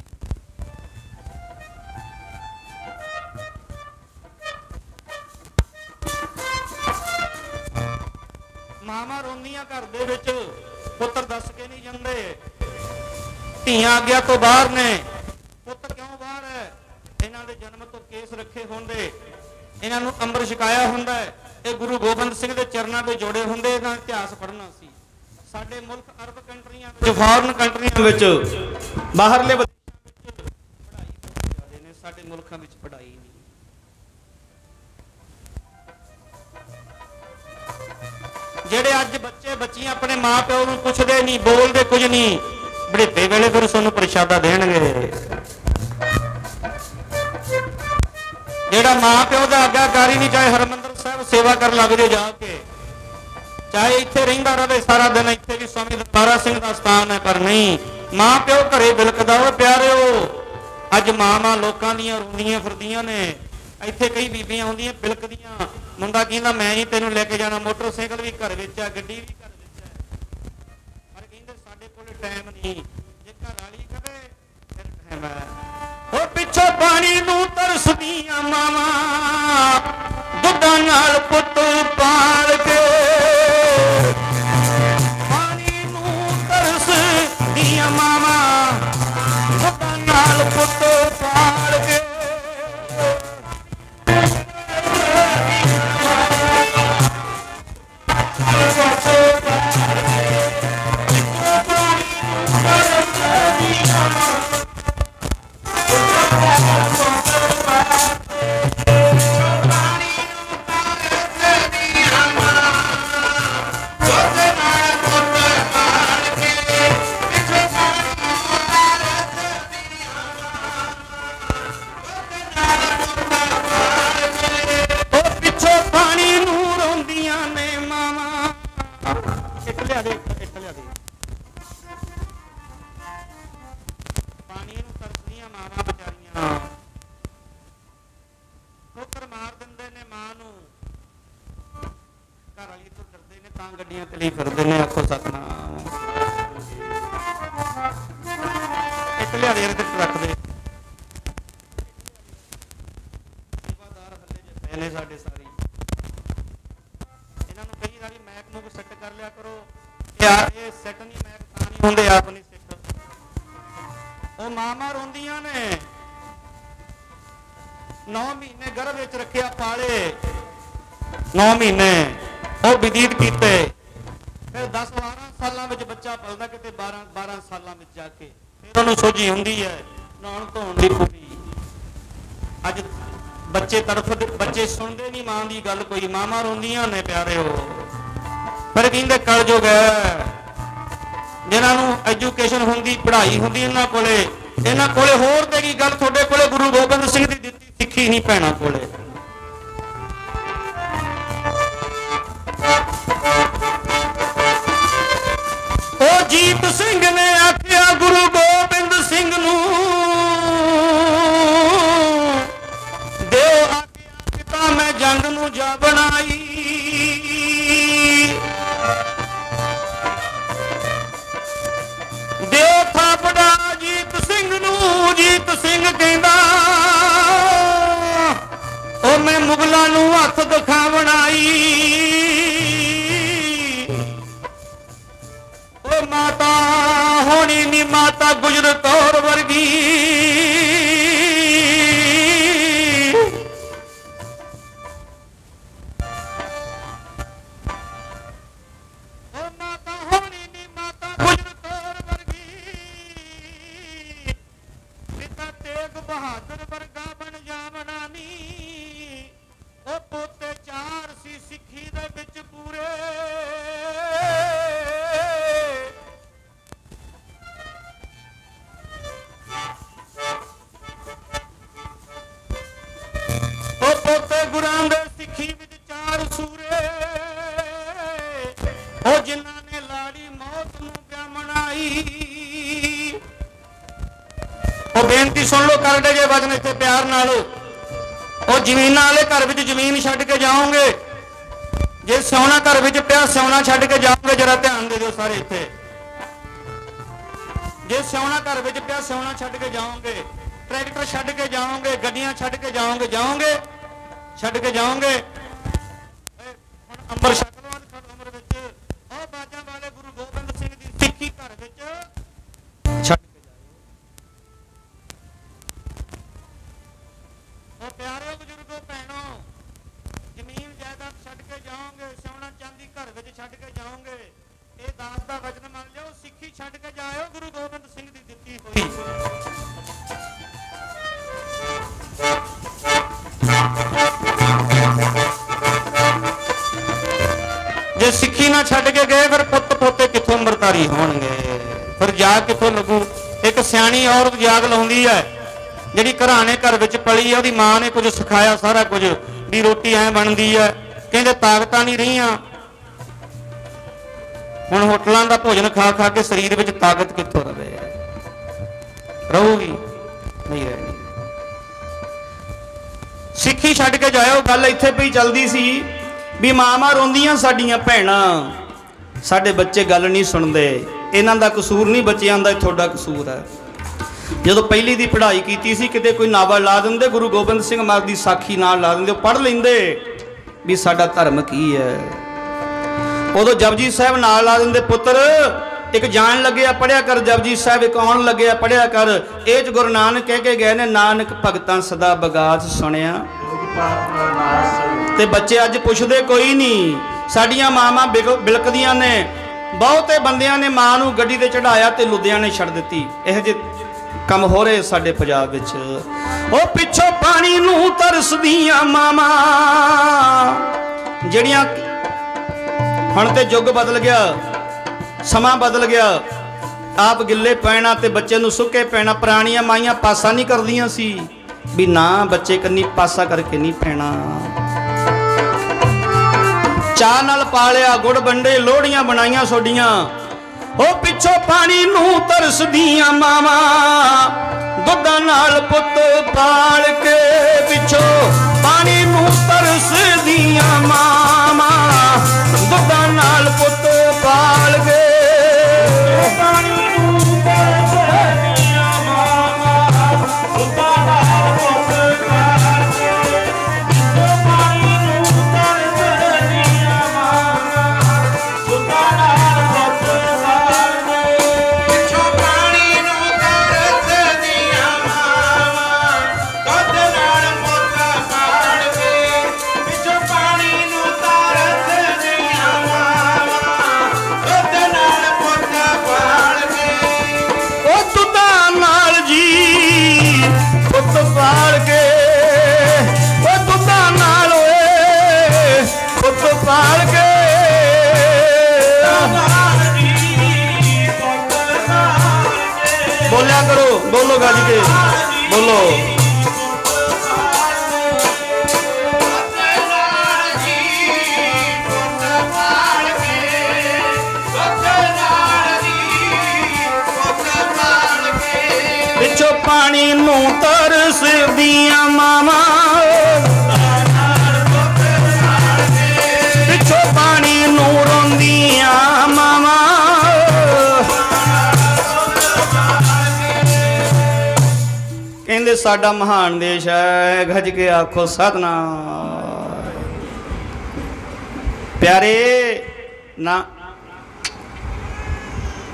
Speaker 1: मावां रोंदियां घर दे विच, पुत्र दस के नहीं जांदे, धीआं आग्या तो बाहर ने। पुत क्यों बाहर है? इन्हां दे जन्म तो केस रखे होंदे, इन्हां नूं अंबर छकाया हुंदा है। ये गुरु गोबिंद सिंह दे चरनां ते जोड़े हुंदे। इन्हां दा इतिहास पढ़ना सी। साडे मुल्क अरब कंट्रियां विच, फॉरन कंट्रियां विच, बाहरले विदेशां विच पढ़ाई बहुत ज़्यादा ने, साडे मुल्कां विच पढ़ाई नहीं। जेड़े अज बच्चे बच्चियां अपने मां प्यो नूं पुछदे नहीं, बोलदे कुछ नहीं, बुढ़ेपे वेले फिर तुहानूं प्रशादा देणगे। जेड़ा मां प्यो का आग्याकारी नहीं, चाहे हरमंदर साहब सेवा कर लग जाए जाके, चाहे इत्थे रहिंदा रहे सारा दिन, इत्थे भी स्वामी दरबारा सिंह का स्थान है, पर नहीं मां प्यो घरे बिलकदा। हो प्यारिओ, अज मावां लोकां दियां रोंदियां फिरदियां ने। इत्थे कई बीबियां आउंदियां बिलकदियां, मुंडा कहंदा मैं नहीं तैनूं लैके जाना, मोटरसाइकिल भी घर विच है, गड्डी भी घर विच है, पर कहंदे साडे कोल टाइम नहीं। जे घर वाली कहे फिर टाइम है। ओ पिछो पानी नूं तरसदियां मावां, दुद्धां नाल पुत्त पाल के। पानी नूं तरसदियां मावां, दुद्धां नाल पुत्त पाल के। 9 ਮਹੀਨੇ ਗਰਭ ਵਿੱਚ ਰੱਖਿਆ ਪਾਲੇ 9 ਮਹੀਨੇ ਉਹ ਬਤੀਤ ਕੀਤੇ ਫਿਰ 10-12 ਸਾਲਾਂ ਵਿੱਚ ਬੱਚਾ ਪਲਦਾ ਕਿਤੇ 12 ਸਾਲਾਂ ਵਿੱਚ ਜਾ ਕੇ ਫਿਰ ਉਹਨੂੰ ਸੋਝੀ ਹੁੰਦੀ ਹੈ ਨਹਾਉਣ ਧੋਣ ਦੀ ਪੂਰੀ ਅੱਜ ਬੱਚੇ ਤੜਫਦੇ ਬੱਚੇ ਸੁਣਦੇ ਨਹੀਂ ਮਾਂ ਦੀ ਗੱਲ ਕੋਈ ਮਾਵਾਂ ਰੋਂਦੀਆਂ ਨੇ ਪਿਆਰਿਓ ਪਰ ਕਹਿੰਦੇ ਕਲਯੁਗ ਹੈ ਜਿਨ੍ਹਾਂ ਨੂੰ ਐਜੂਕੇਸ਼ਨ ਹੁੰਦੀ ਪੜ੍ਹਾਈ ਹੁੰਦੀ ਇਹਨਾਂ ਕੋਲੇ ਹੋਰ ਤੇ ਕੀ ਗੱਲ ਤੁਹਾਡੇ ਕੋਲੇ ਗੁਰੂ ਗੋਬਿੰਦ ਸਿੰਘ ਦੀ ਦਿੱਤੀ ਸਿੱਖੀ ਨਹੀਂ ਭੈਣਾਂ ਕੋਲੇ ਉਹ ਜੀਤ ਸਿੰਘ ਨੇ ਆਖਿਆ ਗੁਰੂ ਗੋਬਿੰਦ ਸਿੰਘ ਨੂੰ ਦਿਓ ਆਖਿਆ ਪਿਤਾ ਮੈਂ ਜੰਗ ਨੂੰ ਜਾ ਬਣਾਈ ਦਿਓ ਥਾਪੜਾ ਜੀਤ ਸਿੰਘ ਨੂੰ ਜੀਤ ਸਿੰਘ ਕਹਿੰਦਾ ਉਹ ਮੈਂ ਮੁਗਲਾਂ ਨੂੰ ਹੱਥ ਦਿਖਾਵਣ ਆਈ ਉਹ ਮਾਤਾ ਹੋਣੀ ਨੀ ਮਾਤਾ ਗੁਜਰ ਕੌਰ ਵਰਗੀ ਉਹ ਮਾਤਾ ਹੋਣੀ ਨੀ ਮਾਤਾ ਗੁਜਰ ਕੌਰ ਵਰਗੀ ਪਿਤਾ ਤੇਗ ਬਹਾਦਰ ਵਰਗਾ ਬਣ ਜਾਵਣਾ ਨੀ ਉਹ ਪੋਤੇ 4 ਸੀ ਸਿੱਖੀ ਦੇ ਵਿੱਚ ਪੂਰੇ ਉਹ ਪੋਤੇ ਗੁਰਾਂ ਦੇ ਸਿੱਖੀ ਵਿੱਚ 4 ਸੂਰੇ ਉਹ ਜਿਨ੍ਹਾਂ ਨੇ ਲਾੜੀ ਮੌਤ ਨੂੰ ਪਿਆਮਣਾਈ ਉਹ ਬੇਨਤੀ ਸੁਣ ਲਓ ਕਰਦੇ ਜੇ ਵਚਨ ਇੱਥੇ ਪਿਆਰ ਨਾਲ ਉਹ ਜ਼ਮੀਨਾਂ ਵਾਲੇ ਘਰ ਵਿੱਚ ਜ਼ਮੀਨ ਛੱਡ ਕੇ ਜਾਓਗੇ ਜੇ ਸੋਨਾ ਘਰ ਵਿੱਚ ਪਿਆ ਸੋਨਾ ਛੱਡ ਕੇ ਜਾਓਗੇ ਜਰਾ ਧਿਆਨ ਦੇ ਦਿਓ ਸਾਰੇ ਇੱਥੇ ਜੇ ਸੋਨਾ ਘਰ ਵਿੱਚ ਪਿਆ ਸੋਨਾ ਛੱਡ ਕੇ ਜਾਓਗੇ ਟਰੈਕਟਰ ਛੱਡ ਕੇ ਜਾਓਗੇ ਗੱਡੀਆਂ ਛੱਡ ਕੇ ਜਾਓਗੇ ਛੱਡ ਕੇ ਜਾਓਗੇ ਹੁਣ ਅੰਬਰ ਛੱਡ ਲਓ ਛੱਡ ਉਮਰ ਵਿੱਚ ਉਹ ਬਾਜਾਂ ਵਾਲੇ ਗੁਰੂ ਗੋਬਿੰਦ ਸਿੰਘ ਦੀ ਸਿੱਖੀ ਘਰ ਵਿੱਚ ਛੱਡ ਕੇ ਜਾਓ ਉਹ ਪਿਆਰਿਓ ਬਜ਼ੁਰਗੋ ਭੈਣੋ ਜ਼ਮੀਨ ਜਾਇਦਾਦ ਛੱਡ ਕੇ ਜਾਓਗੇ ਸੋਨਾ ਚਾਂਦੀ ਘਰ ਵਿੱਚ ਛੱਡ ਕੇ ਜਾਓਗੇ ਇਹ ਦਾਸ ਦਾ ਵਚਨ ਮੰਨ ਲਿਓ ਸਿੱਖੀ ਛੱਡ ਕੇ ਜਾਇਓ ਗੁਰੂ ਗੋਬਿੰਦ ਸਿੰਘ ਦੀ ਦਿੱਤੀ ਹੋਈ ਜੇ ਸਿੱਖੀ ਨਾ ਛੱਡ ਕੇ ਗਏ ਫਿਰ ਪੁੱਤ ਪੋਤੇ ਕਿੱਥੋਂ ਅੰਮ੍ਰਿਤਧਾਰੀ ਹੋਣਗੇ ਫਿਰ ਜਾਗ ਕਿੱਥੋਂ ਲੱਗੂ ਇੱਕ ਸਿਆਣੀ ਔਰਤ ਜਾਗ ਲਾਉਂਦੀ ਹੈ ਜਿਹੜੀ ਘਰਾਣੇ ਘਰ ਵਿੱਚ ਪਲੀ ਹੈ ਉਹਦੀ ਮਾਂ ਨੇ ਕੁਝ ਸਿਖਾਇਆ ਸਾਰਾ ਕੁਝ ਵੀ ਰੋਟੀ ਐ ਬਣਦੀ ਹੈ ਕਹਿੰਦੇ ਤਾਕਤਾਂ ਨਹੀਂ ਰਹੀਆਂ ਹੁਣ ਹੋਟਲਾਂ ਦਾ ਭੋਜਨ ਖਾ ਖਾ ਕੇ ਸਰੀਰ ਵਿੱਚ ਤਾਕਤ ਕਿੱਥੋਂ ਰਵੇ ਰਹੂਗੀ ਨਹੀਂ ਰਹਿਣੀ ਸਿੱਖੀ ਛੱਡ ਕੇ ਜਾਇਓ ਗੱਲ ਇੱਥੇ ਪਈ ਚੱਲਦੀ ਸੀ ਵੀ ਮਾਵਾਂ ਰੋਂਦੀਆਂ ਸਾਡੀਆਂ ਭੈਣਾਂ ਸਾਡੇ ਬੱਚੇ ਗੱਲ ਨਹੀਂ ਸੁਣਦੇ ਇਹਨਾਂ ਦਾ ਕਸੂਰ ਨਹੀਂ ਬੱਚਿਆਂ ਦਾ ਤੁਹਾਡਾ ਕਸੂਰ ਹੈ ਜਦੋਂ ਪਹਿਲੀ ਦੀ ਪੜ੍ਹਾਈ ਕੀਤੀ ਸੀ ਕਿਤੇ ਕੋਈ ਨਾਵਲ ਲਾ ਦਿੰਦੇ ਗੁਰੂ ਗੋਬਿੰਦ ਸਿੰਘ ਮਹਾਰਾਜ ਦੀ ਸਾਖੀ ਨਾਲ ਲਾ ਦਿੰਦੇ ਉਹ ਪੜ੍ਹ ਲੈਂਦੇ ਵੀ ਸਾਡਾ ਧਰਮ ਕੀ ਹੈ ਉਦੋਂ ਜਪਜੀ ਸਾਹਿਬ ਨਾਲ ਲਾ ਦਿੰਦੇ ਪੁੱਤਰ ਇੱਕ ਜਾਣ ਲੱਗਿਆ ਪੜਿਆ ਕਰ ਜਪਜੀ ਸਾਹਿਬ ਇੱਕ ਆਉਣ ਲੱਗਿਆ ਪੜਿਆ ਕਰ ਇਹ ਚ ਗੁਰੂ ਨਾਨਕ ਕਹਿ ਕੇ ਗਏ ਨੇ ਨਾਨਕ ਭਗਤਾਂ ਸਦਾ ਬਗਾਸ ਸੁਣਿਆ ਤੇ ਬੱਚੇ ਅੱਜ ਪੁੱਛਦੇ ਕੋਈ ਨਹੀਂ ਸਾਡੀਆਂ ਮਾਵਾਂ ਬਿਲਕਦੀਆਂ ਨੇ ਬਹੁਤੇ ਬੰਦਿਆਂ ਨੇ ਮਾਂ ਨੂੰ ਗੱਡੀ ਤੇ ਚੜਾਇਆ ਤੇ ਲੁਧਿਆਣੇ ਛੱਡ ਦਿੱਤੀ ਇਹੋ ਜਿਹੇ ਕੰਮ ਹੋ ਰਹੇ ਸਾਡੇ ਪੰਜਾਬ ਵਿੱਚ ਉਹ ਪਿੱਛੋਂ ਪਾਣੀ ਨੂੰ ਤਰਸਦੀਆਂ ਮਾਵਾਂ ਜਿਹੜੀਆਂ ਹੁਣ ਤੇ ਯੁੱਗ ਬਦਲ ਗਿਆ ਸਮਾਂ ਬਦਲ ਗਿਆ ਆਪ ਗਿੱਲੇ ਪੈਣਾ ਤੇ ਬੱਚੇ ਨੂੰ ਸੁੱਕੇ ਪੈਣਾ ਪੁਰਾਣੀਆਂ ਮਾਈਆਂ ਪਾਸਾ ਨਹੀਂ ਕਰਦੀਆਂ ਸੀ ਵੀ ਨਾ ਬੱਚੇ ਕੰਨੀ ਪਾਸਾ ਕਰਕੇ ਨਹੀਂ ਪੈਣਾ ਚਾਹ ਨਾਲ ਪਾਲਿਆ ਗੁੜ ਵੰਡੇ ਲੋਹੜੀਆਂ ਬਣਾਈਆਂ ਸੋਡੀਆਂ ਉਹ ਪਿੱਛੋਂ ਪਾਣੀ ਨੂੰ ਤਰਸਦੀਆਂ ਮਾਵਾਂ ਦੁੱਧਾਂ ਨਾਲ ਪੁੱਤ ਪਾਲ ਕੇ ਪਿੱਛੋਂ ਪਾਣੀ ਨੂੰ ਤਰਸਦੀਆਂ ਮਾਵਾਂ ਦੁੱਧਾਂ ਨਾਲ ਪੁੱਤ ਪਾਲ ਕੇ ਪਾਣੀ ਨੂੰ ਤਰਸਦੀਆਂ ਮਾਵਾਂ ਦੁੱਧਾਂ ਨਾਲ ਪੁੱਤ ਪਾਲ ਕੇ ਪਾਣੀ ਨੂੰ ਤਰਸਦੀਆਂ ਮਾਵਾਂ ਦੁੱਧਾਂ ਨਾਲ ਪੁੱਤ ਪਾਲ ਕੇ ਪਿੱਛੋਂ ਪਾਣੀ ਨੂੰ ਤਰਸਦੀਆਂ ਮਾਵਾਂ ਦੁੱਧ ਨਾਲ ਪੁੱਤ बोलो गज के बोलो। पिछो पानी नू तरस दिया मामा, पिछो पानी नू रोंदिया मामा। कहंदे साडा महान देश है, गज के आखो सतनाम। प्यारे ना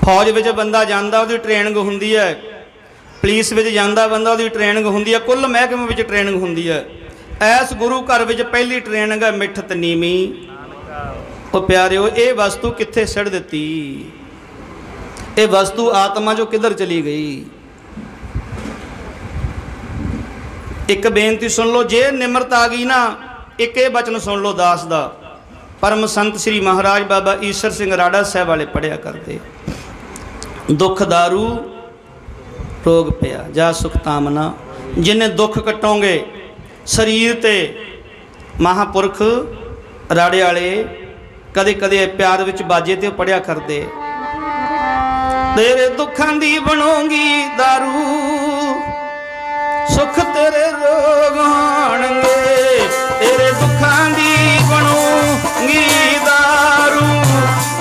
Speaker 1: फौज विच बंदा जांदा उहदी ट्रेनिंग हुंदी है, पुलिस विच जांदा बंदा उहदी ट्रेनिंग हुंदी है, कुल महकमे विच ट्रेनिंग हुंदी है। ऐस गुरु घर विच पहली ट्रेनिंग है मिठत नीवी। ओ प्यारिओ ये वस्तु कित्थे सड़ दित्ती, ये वस्तु आत्मा जो किधर चली गई। एक बेनती सुन लो, जे निमरत आ गई ना, एक ये बचन सुन लो दास दा। परम संत श्री महाराज बाबा ईश्वर सिंह राड़ा साहब वाले पढ़िया करते, दुख दारू रोग पिया जा सुख तामना। जिन्हें दुख कटोगे शरीर ते महापुरख राड़े वाले कदे कदे प्यार विच बाजे ते पढ़िया करते, तेरे दुखां दी बनोगी दारू, सुख तेरे रोग होणगे। तेरे दुखां दी बनोगी दारू,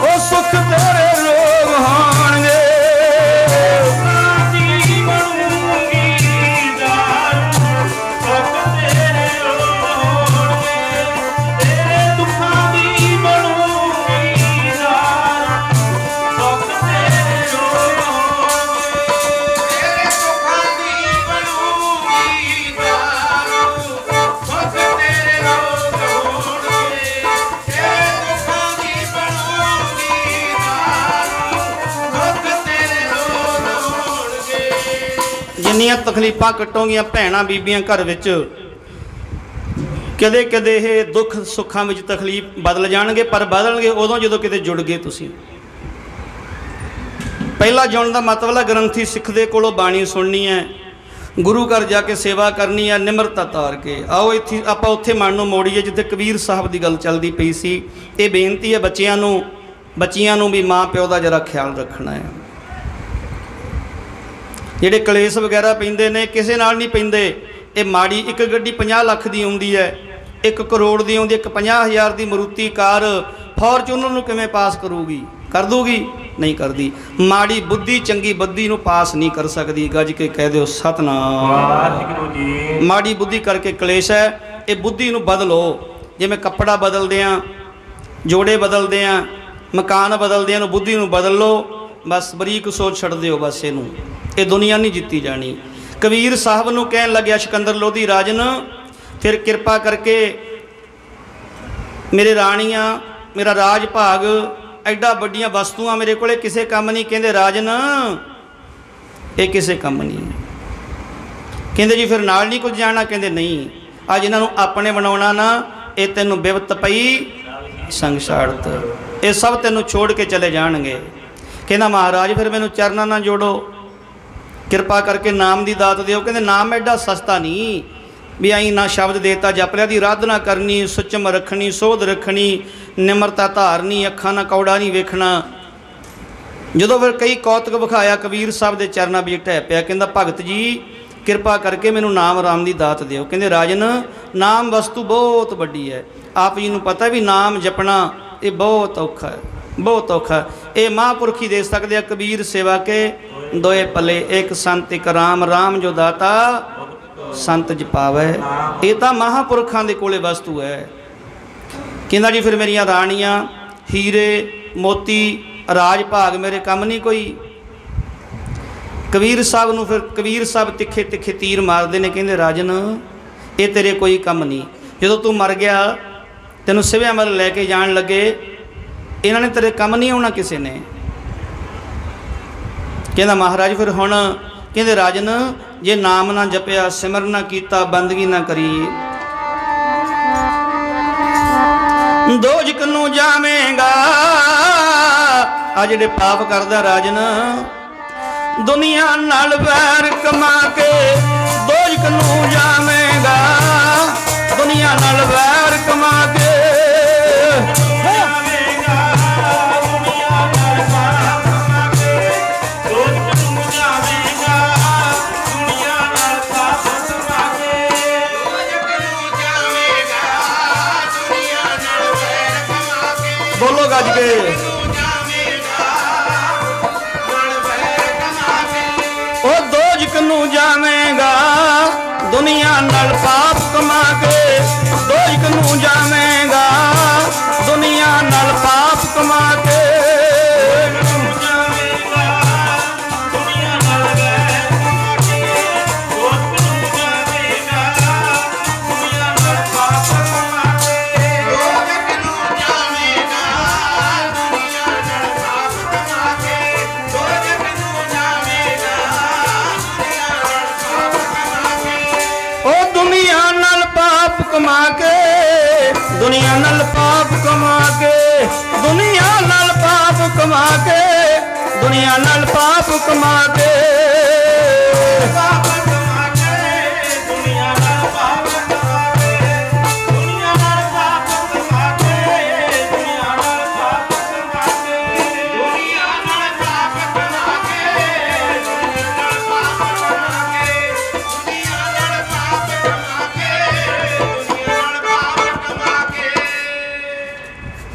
Speaker 1: ओ सुख तेरे रोग होणगे। जिन्नियां तकलीफां कटोंगियां भैणां बीबियां घर विच, कदे कदे ये दुख सुखां विच तकलीफ बदल जाणगे, पर बदलणगे उदों जदों किते जुड़ गए तुसीं। पहला जुड़न दा मतलब है ग्रंथी सिख दे कोलों बाणी सुननी है, गुरु घर जाके सेवा करनी है निमरता तार के। आओ इत्थे आपां उत्थे मन नूं मोड़ीए जिथे कबीर साहब की गल चलती पई सी। ये बेनती है बच्चियां नूं भी माँ प्यो का जरा ख्याल रखना है। ਜਿਹੜੇ कलेस वगैरह ਪੈਂਦੇ ने किसी नाल नहीं ਪੈਂਦੇ। ये माड़ी एक गड्डी 50 ਲੱਖ ਦੀ ਆਉਂਦੀ है, 1 ਕਰੋੜ ਦੀ ਆਉਂਦੀ, एक 50,000 ਦੀ ਮਰੂਤੀ ਕਾਰ ਫੋਰਚੂਨਰ ਨੂੰ ਕਿਵੇਂ ਪਾਸ ਕਰੂਗੀ? कर दूगी? नहीं करती। माड़ी बुद्धि चंगी बुद्धि नूं पास नहीं कर सकती। गज के कह दो सतनाम। माड़ी बुद्धि करके कलेश है। ये बुद्धि नूं बदलो। जिवें कपड़ा बदलदे आ, जोड़े बदलदे आ, मकान बदलदे आ, बुद्धि नूं बदल लो। बस बरीक सोच छड़ दिओ। बस इनूं ये दुनिया नहीं जीती जानी। कबीर साहब नूं कहन लग्या सिकंदर लोधी राजन, फिर कृपा करके मेरे राणियां मेरा राज भाग एडा वड्डियां वस्तुआं मेरे कोले किसे काम नहीं। कहंदे राजन ये किसे काम नहीं। कहंदे जी फिर नाल नहीं कुछ जाना? कहंदे नहीं, अज इन्हां नूं अपने बनाउणा ना, ये तैनूं बिपत पई संग छाड़त, ये सब तैनूं छोड़ के चले जाणगे। कहंदा महाराज फिर मैनूं चरनां ना जोड़ो, कृपा करके नाम की दात दिओ। कहंदे नाम एडा सस्ता नहीं भी आई ना शब्द देता जप लिया दी आराधना करनी, सुचम रखनी, सोध रखनी, निमरता धारनी, अखा ना कौड़ा नहीं वेखना। जो फिर कई कौतक विखाया कबीर साहब के चरणों में ढह पिया। कहंदा भगत जी कृपा करके मैनू नाम राम की दात दिओ। कहंदे राजन नाम वस्तु बहुत वड्डी है। आप जी नूं पता भी नाम जपना ये बहुत औखा है, बहुत औखा है। ये महापुरखी दे सकते हैं कबीर सेवा के दोए पले, एक संत एक राम, राम जो दाता संत जपावे। ये तो महापुरखों के कोले वस्तु है। कहंदा जी फिर मेरिया राणियां हीरे मोती राज भाग मेरे कम नहीं कोई। कबीर साहब नूं फिर कबीर साहब तिखे तिखे तीर मारते ने। कहंदे राजन ये तेरे कोई कम नहीं। जो तू मर गया तेनों सिवियां वाल लैके जान लगे, इन्होंने तेरे कम नहीं आना किसी ने। कहंदा महाराज फिर हुण? कहंदे राजन जे नाम ना जपिया, सिमर ना कीता, बंदगी ना करी, दोजक नूं जावेगा। आ जिहड़े पाप करदा राजन दुनिया नाल वैर कमा के दोजक नूं जावेगा, दुनिया नाल वैर कमा के बोलो गज के ओ दोजक नूं जावेगा, दुनिया नाल पाप कमा के दोजक नूं जावेगा, दुनिया नाल पाप कमा के कमा के दुनिया नाल पाप कमा के दुनिया नाल पाप कमा के दुनिया नाल पाप कमा के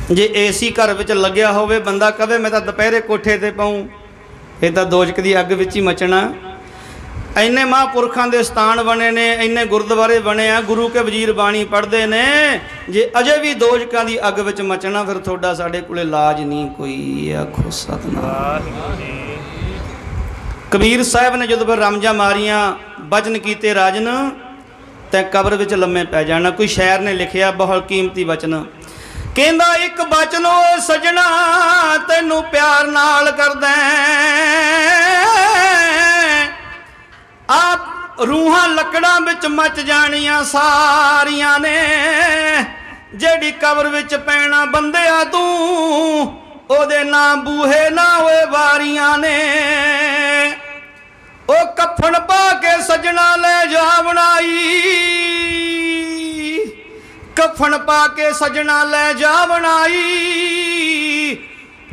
Speaker 1: जे एसी घर विच लग्या होवे बंदा कहे मैं तो दोपहरे कोठे ते पाऊँ, ये तो दोजक की अग विच ही मचना। इन्ने महापुरखों के स्थान बने ने, इन्ने गुरुद्वारे बने आ, गुरु के वजीर बाणी पढ़ते ने, जे अजे भी दोजकों की अग विच मचना फिर थोड़ा साढ़े कोले लाज नहीं कोई। आखो सतनाम। कबीर साहब ने जो फिर रमजा मारियां बचन कीते राजन तैं कब्र विच लम्मे पै जाना। कोई शायर ने लिखिया बहुत कीमती वचन, कहंदा एक बचन ओ सजना तैनू प्यार नाल करदा आप रूहां लकड़ां विच मच जानियां सारियां ने, जेड़ी कब्र विच पैना बंदिया तू ओदे ना बूहे ना होए वारियां ने। ओ कफन पा के सजना ले जा बनाई, कफन पा के सजना ले जा बनाई,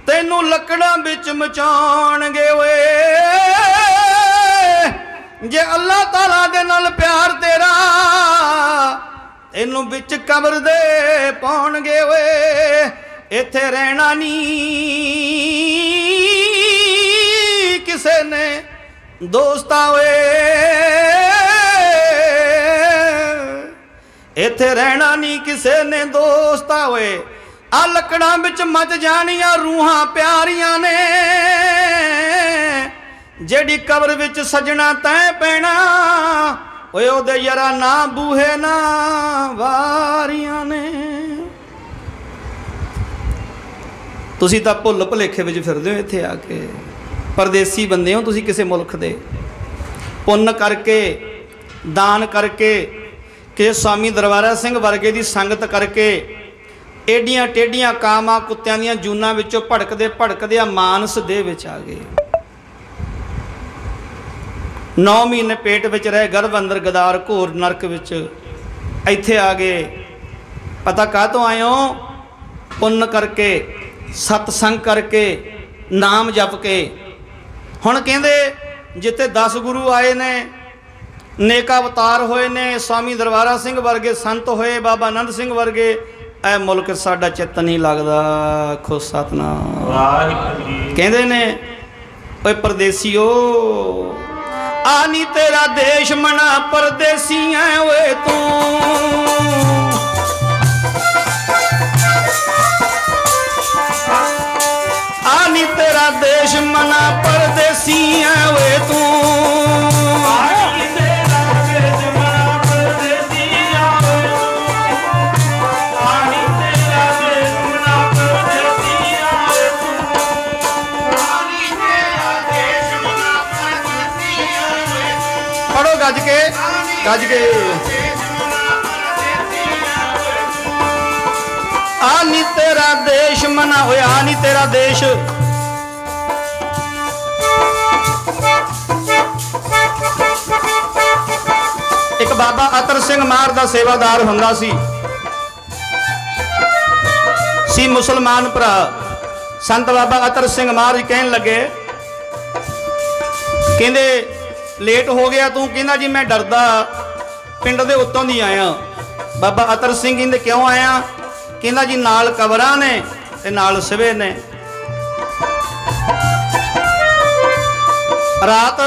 Speaker 1: तेनू लकड़ां बिच मचाउणगे वे, जे अल्लाह ताला दे नाल प्यार तेरा तेनू बिच कब्र दे पाउणगे वे। इत्थे रहना नहीं किसे ने दोस्ता वे, इत्थे रहना नहीं किसे ने दोस्ता होए, आ लकड़ां विच मच जानियां रूहां प्यारियां ने, जेड़ी कब्र विच सजना तैं पैना ओए ओदे यारा ना बूहे ना वारियां ने। तुसीं तां भुल भुलेखे विच फिरदे हो, इत्थे आके परदेसी बंदे हो तुसीं किसे मुल्क दे। पुन्न करके दान करके कि स्वामी दरबारा सिंह वर्गे की संगत करके एडियां टेढ़ियां कामां कुत्तियां दियां जूनां विचों भड़कदे भड़कदे मानस दे विच आ गए। 9 महीने पेट विच रहे, गर्भ अंदर गदार घोर नरक विच इत्थे आ गए। पता काह तो आए हो? पुण्य करके सतसंग करके नाम जप के। हुण कहंदे जिथे 10 गुरु आए ने, नेक अवतार होए ने, स्वामी दरबारा सिंह वर्गे संत होए, बाबा आनंद सिंह वर्गे, ऐ मुल्क साडा चित्त नहीं लगदा। आखो सतनाम। कहंदे ने ओए परदेसीओ आनी तेरा देश मना परदेसी है ओए तू, आनी तेरा देश मना परदेसी है ओए तू, गज के गज के आनी तेरा देश मना होया, आनी तेरा देश बाबा अतर सिंह मार दा सेवादार हुंदा सी मुसलमान भरा। संत बाबा अतर सिंह मार कहन लगे, कहंदे लेट हो गया तू? कहंदा जी मैं डरदा पिंड दे उत्तों दी आया। बाबा अतर सिंह कहंदे क्यों आया? कहंदा जी नाल कबरां ने ते नाल सिवे ने। रात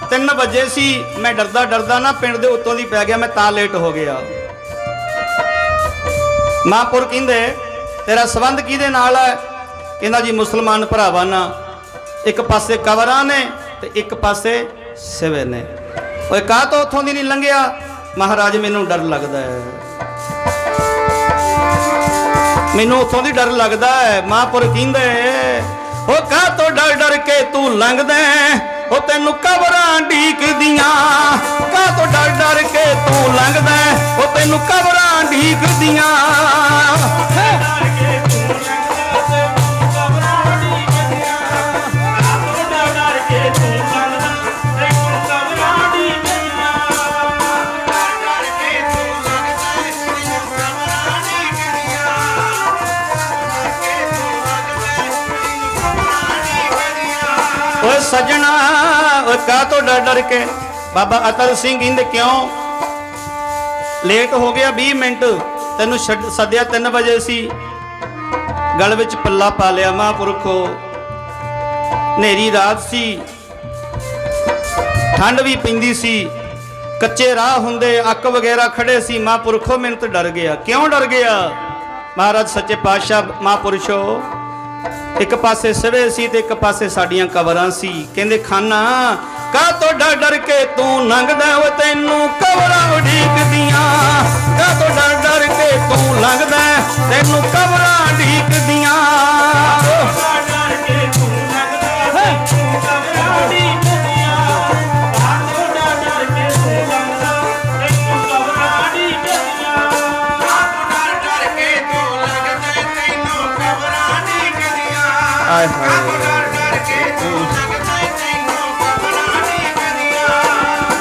Speaker 1: 3 बजे सी, मैं डरदा डरदा ना पिंड दे उत्तों दी पै गया, मैं तां लेट हो गया। महापुर कहंदे तेरा संबंध किहदे नाल है? कहंदा जी मुसलमान भरावां नाल, एक पासे कबरां ने ते एक पासे सिवे ने। ओए काह तो उत्थों दी नहीं लंघिया? महाराज मैनू डर लगदा है, मैनू उत्थों दी डर लगदा है। महापुर कहंदे ओ काह तो डर डर के तू लंघदा है? ओ तैनू कबरां ढीकदियां। काह तो डर डर के तू लंघदा है? ओ तैनू कबरां ढीकदियां। सजना का तो डर डर के? बाबा अतर सिंह कहंदे क्यों लेट हो गया? 20 मिनट तेनू सद्या 3 बजे सी, गल विच पल्ला पा लिया। महापुरखो नेरी रात सी, ठंड भी पैंदी सी, कच्चे राह हुंदे, अक वगैरह खड़े सी। महापुरखो मैनू तो डर गया। क्यों डर गया? महाराज सच्चे पातशाह महापुरुषो एक पासे सिवे सी ते एक पासे साडियां कबरां सी। कहंदे खाना काह तो डर डर के तू लंघदा? ओ तैनू कबरां उडीकदियां। काह तो डर डर के तू लंघदा? तैनू कबरां उडीकदियां।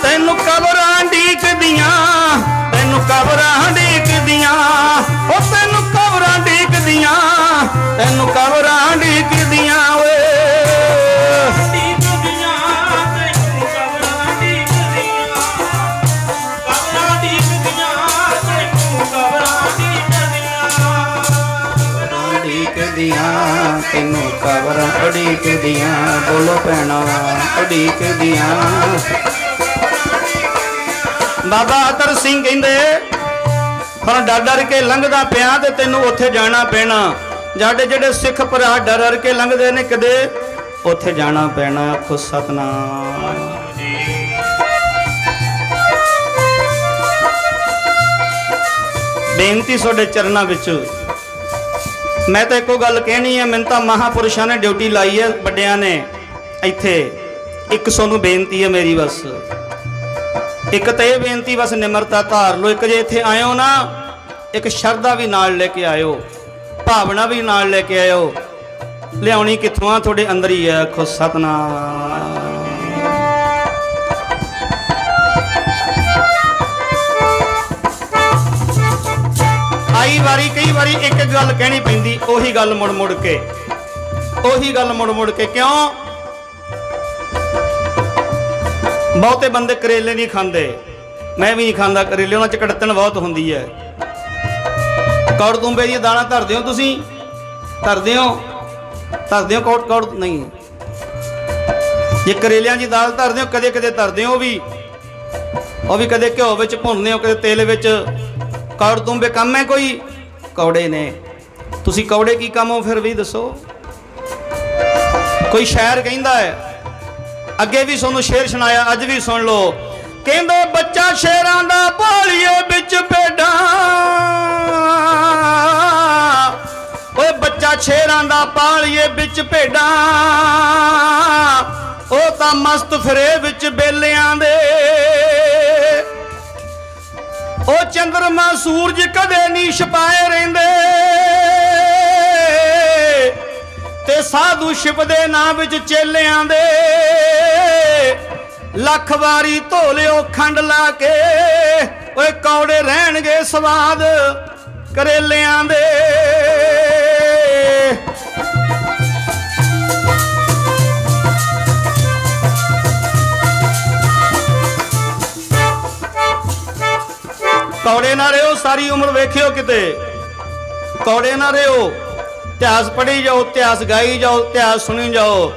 Speaker 1: तैनू कबरां ढीकदियां, तैनू कबरां ढीकदियां। ओ तैनू कबरां ढीकदियां, तैनू कबरां ढीकदियां। ओए तैनू कबरां उडीकदियां। बोलो भैणा उडीकदियां। बाबा अतर सिंह कहंदे हुण डर डर के लंघदा पिया ते तैनू उत्थे जाना पैना। जाडे जेडे सिख भरा डर डर के लंघदे ने कदे उत्थे जाना पैना। आखो सतनाम। बेनती तुहाडे चरनां विच, मैं तो एको गल कहनी है, मैंने तो महापुरुषों ने ड्यूटी लाई है बड़िया ने इत्थे। एक सोनू बेनती है मेरी, बस एक तो यह बेनती, बस निमरता धार लो। एक जे इत्थे आयो ना, एक शरदा भी नाल लेके आयो, भावना भी नाल लेके आयो। लियाउणी कित्थों आ? तुहाडे अंदर ही है। आखो सतनाम। कई बारी एक गल कहनी पैंदी, ओही गल मुड़ मुड़ के, ओही गल मुड़ मुड़ के। क्यों? बहुते बंदे करेले नहीं खांदे, मैं भी नहीं खाता करेले, उन्हां च कड़तन बहुत हुंदी है। कौड़ तुंबे दी दाना धरदे हो तुसीं? धरदे हो? धरदे हो कौड़? कौड़ नहीं, जे करेलियां दी दाल धरदे हो, कदे कदे धरदे हो, वो भी कदे घ्यो विच भुनदे हो, कदे तेल विच। कौड़ तुंबे कम है कोई? कौड़े ने। तुसी कौड़े की कम हो फिर भी दसो? कोई शायर कहंदा है, अगे भी सोनू शेर सुनाया, अज भी सुन लो। कहंदे बच्चा शेरां दा भालिए बिच भेडां। ओए बच्चा शेरां दा पालिए बिच भेडां। ओ तां मस्त फिरे बिच बेलियां दे। ओ चंद्रमा सूरज कदे नहीं छपाए रहिंदे। ते साधु छिपदे नां विच चेलियां दे। लख वारी धो लियो खंड ला के, ओए कौड़े रहणगे स्वाद करेलियां दे। कौड़े ना रहो सारी उम्र, वेखियो किते कौड़े ना रहो। इतिहास पढ़ी जाओ, इतिहास गाई जाओ, इतिहास सुनी जाओ।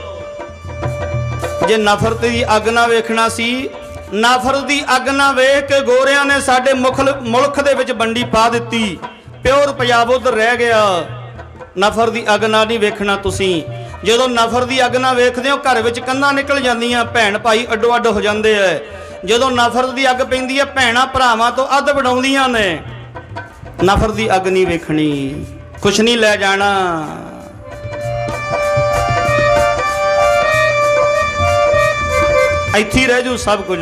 Speaker 1: जे नफरत की अग ना वेखना सी, नफरत की अग ना वेख के गोरियां ने साडे मुल्क दे विच बंडी पा दित्ती, प्योर पंजाब उधर रह गया। नफरत की अग ना नहीं वेखना तुसी। जदों नफरत की अग ना वेखदे हो घर विच कंधां निकल जांदियां, भैण भाई अड्डो अड्ड हो जांदे है। जदों नफरत की अग पैंदी है भैणां भरावां तो अध वडाउंदियां ने। नफरत की अग नहीं वेखनी, कुछ नहीं लै जाना। इत्थे रह जू सब कुछ।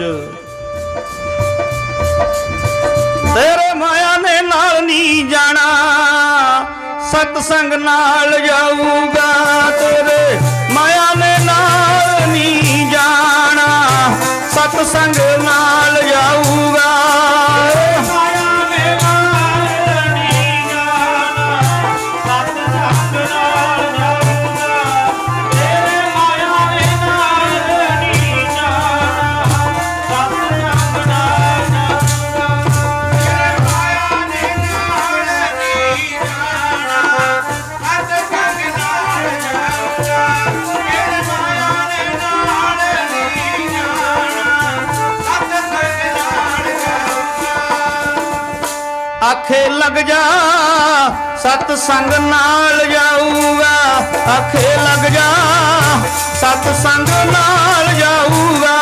Speaker 1: तेरे माया ने नाल नहीं जाना, सतसंग नाल जाऊगा। तेरे माया ने नाल नहीं जाना, सतसंग नाल जाऊगा। माया ने नाल नहीं जाना, सतसंग नाल जाऊगा। तेरे माया ने नाल नहीं जाना, सतसंग नाल जाऊगा। तेरे माया ने नाल नहीं जाना, सतसंग नाल जाऊगा। तेरे माया ने नाल नहीं जाना, सतसंग नाल जाऊगा। आखे लग जा सतसंग नाल जाऊगा, आखे लग जा सतसंग नाल जाऊगा।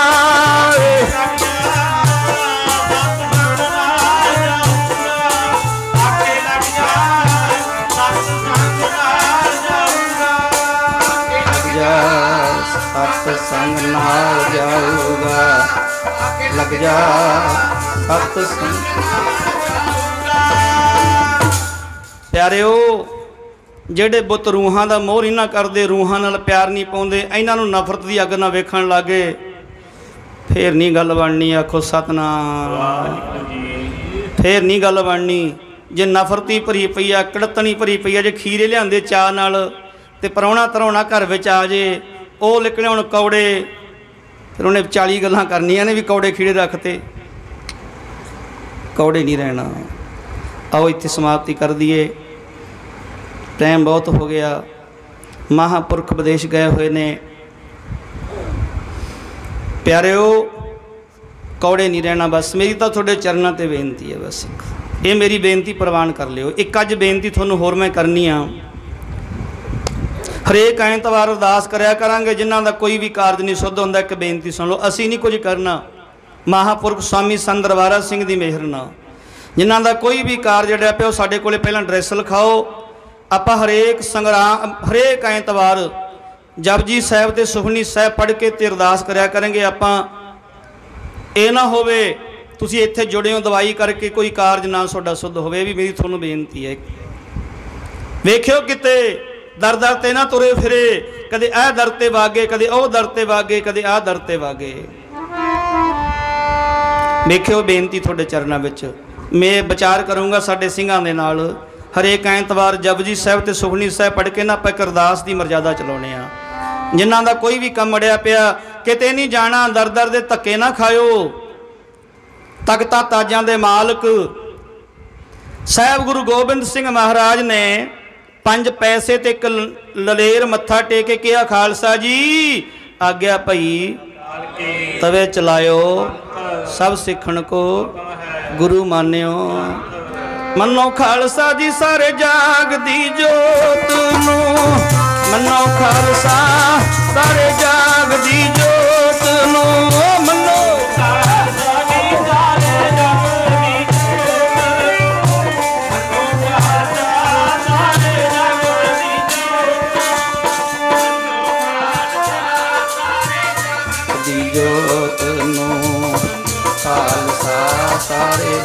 Speaker 1: सतसंग नाल जाऊगा, लग जा सतसंग। प्यारिओ ਜਿਹੜੇ ਬੁੱਤ रूहां ਦਾ ਮੋਹ ਨਹੀਂ ਨਾ ਕਰਦੇ, रूहां ਨਾਲ ਪਿਆਰ ਨਹੀਂ ਪਾਉਂਦੇ, ਇਹਨਾਂ ਨੂੰ ਨਫ਼ਰਤ ਦੀ ਅੱਗ ਨਾ ਵੇਖਣ ਲੱਗੇ, ਫੇਰ ਨਹੀਂ ਗੱਲ ਬਣਨੀ। ਆਖੋ ਸਤਨਾਮ। ਫੇਰ ਨਹੀਂ ਗੱਲ ਬਣਨੀ। ਜੇ ਨਫ਼ਰਤੀ ਭਰੀ ਪਈ ਆ, ਕੜਤਣੀ ਭਰੀ ਪਈ ਆ, ਜੇ ਖੀਰੇ ਲਿਆਂਦੇ ਚਾਹ ਨਾਲ ਤੇ ਪਰਾਉਣਾ ਧਰਾਉਣਾ ਘਰ ਵਿੱਚ ਆ ਜੇ, ਉਹ ਨਿਕਲੇ ਹੁਣ ਕੌੜੇ। ਫਿਰ ਉਹਨੇ 40 ਗੱਲਾਂ ਕਰਨੀਆਂ ਨੇ ਵੀ ਕੌੜੇ ਖੀਰੇ ਰੱਖਤੇ। ਕੌੜੇ ਨਹੀਂ ਰਹਿਣਾ। आओ इत्थे समाप्ति कर दिए, टाइम बहुत हो गया। महापुरख विदेश गए हुए ने। प्यारिओ कौड़े नहीं रहना। बस मेरी तो थोड़े चरणों ते बेनती है। बस ये मेरी बेनती प्रवान कर लियो। एक अज बेनती थोनों होर मैं करनी आ। हरेक ऐतवार अरदास करया करांगे, जिन्हां दा कोई भी कारज नहीं सुध हुंदा। एक बेनती सुन लो, असीं नहीं कुछ करना, महापुरख स्वामी संत दरबारा सिंह दी मेहर नाल जिन्हां दा कोई भी कारज जिहड़ा पिया साडे कोले पहलां एड्रैस लिखाओ। आपां हरेक संगराम हरेक ऐतवार जपजी साहिब ते सुखमनी साहिब पढ़ के ते अरदास करया करेंगे। आपां ये ना होवे तुसीं इत्थे जुड़े हो दवाई करके कोई कारज ना तुहाडा सुध होवे। भी मेरी तुहानूं बेनती है, वेखिओ किते दर दर ते ना तुरे फिरे। कदे आ दर ते वागे, कदे ओ दर ते वागे, कदे आ दर ते वागे। वेखिओ बेनती तुहाडे चरनां विच मैं विचार करूँगा साडे सिंघां दे नाल। हरेक ऐतवार जपजी साहिब ते सुखमनी साहिब पढ़ के ना आपां इक अरदास दी मर्यादा चलाउने आ। जिन्हां दा कोई भी काम अड़िया पिया किते नहीं जाना, दर दर दे धक्के ना खाओ। तख्ता ताजां दे मालक साहिब गुरु गोबिंद सिंह महाराज ने 5 पैसे ते एक ललेर मत्था टेक के कहा, खालसा जी आग्या भई तवे चलायो, सब सिखण को गुरु मान्यो। मनो खालसा जी सारे जाग दी जोत नू, मनो खालसा सारे जाग दी जोत नू, मनो खालसा जी सारे जाग दी जोत नू, खालसा सारे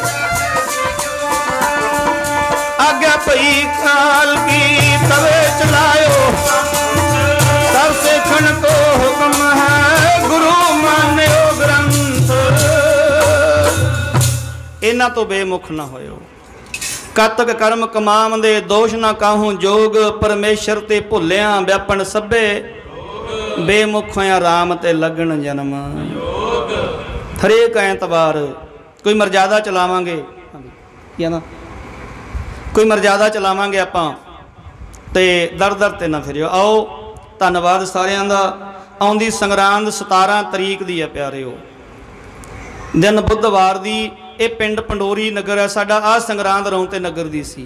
Speaker 1: आज्ञा पई काल की तवे चलायो। सब सिखण को हुक्म है गुरु मान्यो ग्रंथ इन्हां तो बेमुख ना होयो। कतक कर्म कमावंदे दोष ना काहूं जोग, परमेश्वर ते भुलिया व्यापन सभे, बेमुख होया राम ते लगन जन्म। हरेक ऐतवार कोई मर्यादा चलावांगे, ना कोई मर्यादा चलावांगे आपां ते दर दर ते ना फिरियो। आओ धन्नवाद सारिਆਂ ਦਾ। आउंदी संगरांद 17 तरीक दी है प्यारिओ, दिन बुधवार दी। ये पिंड पंडोरी नगर है साडा। आ संगरांद रौंते नगर दी सी,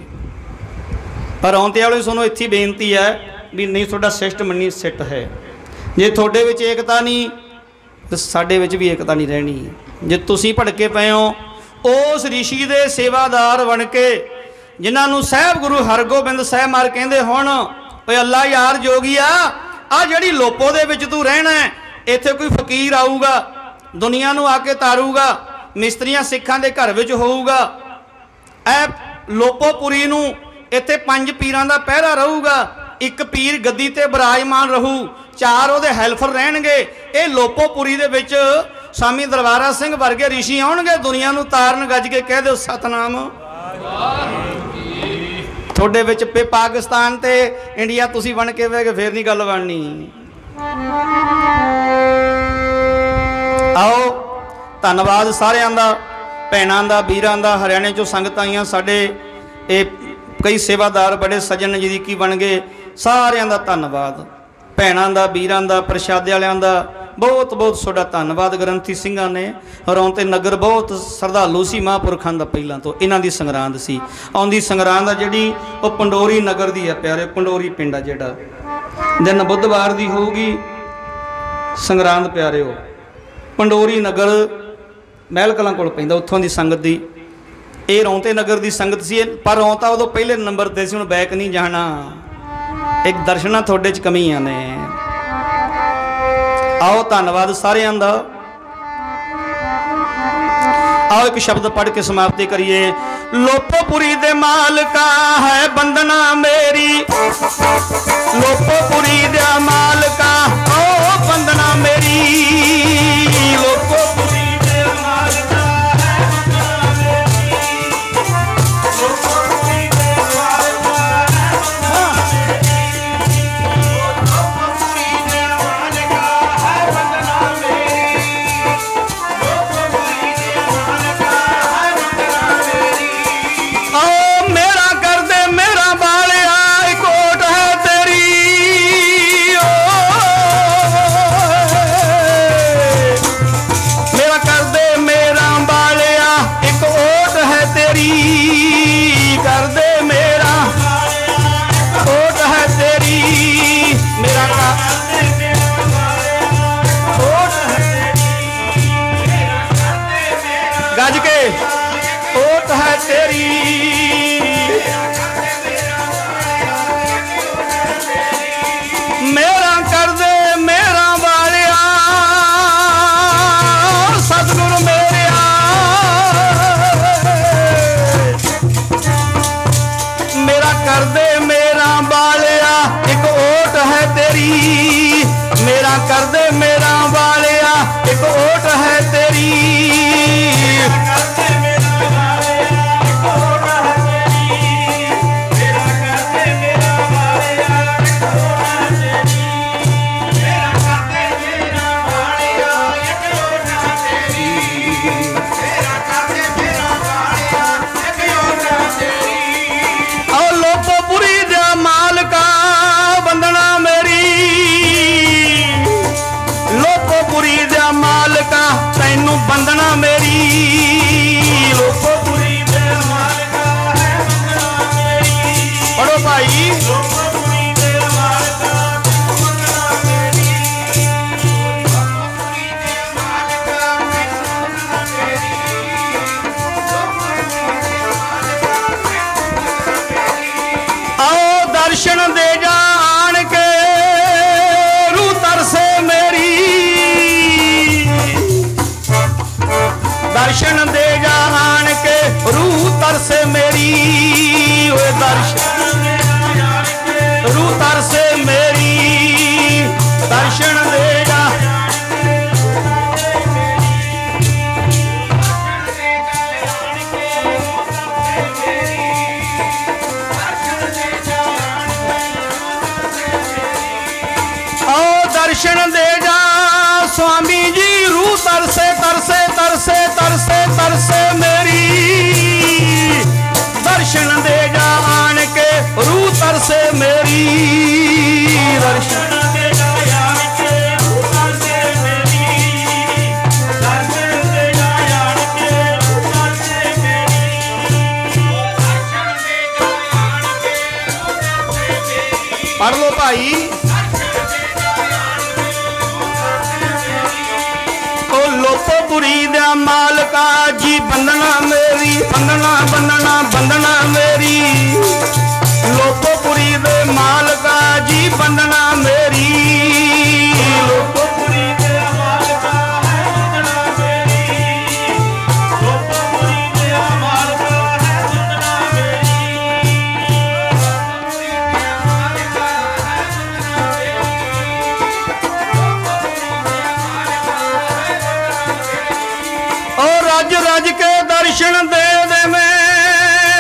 Speaker 1: पर रौंते वाले सुनो इत्थे बेनती है भी नहीं तुहाडा सिस्टम नहीं सिट है। जे तुहाडे विच एकता नहीं तो साडे विच भी एकता नहीं रहनी। जे तुसीं भड़के पए हो उस ऋषि दे सेवादार बन के जिन्हां नूं साहिब गुरु हरगोबिंद साहिब मार कहंदे होण, ओए अल्लाह यार जोगिया आ जिहड़ी लोपो दे विच तूं रहना है, इत्थे कोई फकीर आऊगा दुनिया नूं आके तारूगा, मिस्त्रियां सिखां दे घर विच होऊगा, ऐ लोपोपुरी नूं इत्थे 5 पीरां दा पहरा रहूगा, एक पीर गद्दी ते विराजमान रहू, 4 उहदे हैल्फर रहणगे। ये लोपोपुरी दे विच स्वामी दरबारा सिंह वर्गे ऋषि आउणगे, दुनिया नूं तारन गज के कह दो सतनाम। थोड़े विच पे पाकिस्तान ते इंडिया तुसी बन के वे फिर नहीं गल बननी। आओ धन्नवाद सारिਆਂ ਦਾ, भैणां दा, वीरां दा। हरियाणे चों संगत आईयां साडे, ये कई सेवादार बड़े सज्जन नज़दीकी बन गए, सारिਆਂ ਦਾ धन्नवाद। भैणां दा, वीरां दा, प्रशादे वालियां दा बहुत बहुत तुहाडा धन्नवाद। ग्रंथी ਸਿੰਘਾਂ ने रौंते नगर बहुत श्रद्धालु सी महापुरखां दा, पहिलां तो इन्हां दी संगरांद सी। आउंदी संगरांद आ जिहड़ी वो पंडोरी नगर दी है प्यारे, पंडोरी पिंड आ जिहड़ा, दिन बुधवार दी होऊगी संगरांद प्यारिओ। पंडोरी नगर महल कलां कोल पैंदा, उत्थों दी संगत दी। ये रौंते नगर दी संगत सी, पर रौंता उदों पहले नंबर ते सी, हुण बैक नहीं जाना। एक दर्शना थोड़े च कमियां ने। आओ धन्नवाद सारिਆਂ ਦਾ। आओ एक शब्द पढ़ के समाप्ति करिए। लोपोपुरी दे मालका है बंदना मेरी, लोपोपुरी दे मालका ओ बंदना मेरी, लोपोपुरी दे मालका है बंदना मेरी, लोपोपुरी दे मालका है लोपोपुरी दे मालका है बंदना मेरी, लोपोपुरी दे मालका है बंदना मेरी। ओ मेरा कर दे मेरा बालिया कोट है तेरी, ओ मेरा कर दे मेरा बालिया एक ओट है तेरी, कर दे मेरा ओट है तेरी, मेरा ओट है गज के ओट है तेरी, मेरा कर दे मेरा वालिया सतगुरु मेरिया, मेरा कर दे मेरा वालिया एक ओट है तेरी, मेरा कर दे मेरा वालिया एक ओट है तेरी, बंदना मेरी, लोपोपुरी दे मालका है बंदना मेरी। पढ़ो भाई, लोपोपुरी दे मालका है बंदना मेरी, लोपोपुरी दे मालका है बंदना मेरी, लोपोपुरी दे मालका है बंदना मेरी। आओ दर्शन दे जान के रू तरसे मेरी, दर्शन दे जा स्वामी जी रूह तरसे तरसे तरसे तरसे तरसे मेरी, दर्शन दे जा आन के रूह तरसे मेरी, दर्शन दे जा आन के रूह तरसे मेरी, दर्शन दे जा आन के रूह तरसे मेरी, दर्शन दे जा आन के रूह तरसे मेरी। पढ़ लो भाई। लोपोपुरी दे मालका जी बंदना मेरी, बंदना बंदना बंदना मेरी, लोपोपुरी दे मालका जी बंदना मेरी, लोपोपुरी दे मालका है बंदना मेरी, लोपोपुरी दे मालका है बंदना मेरी, रज रज के दर्शन दे दे में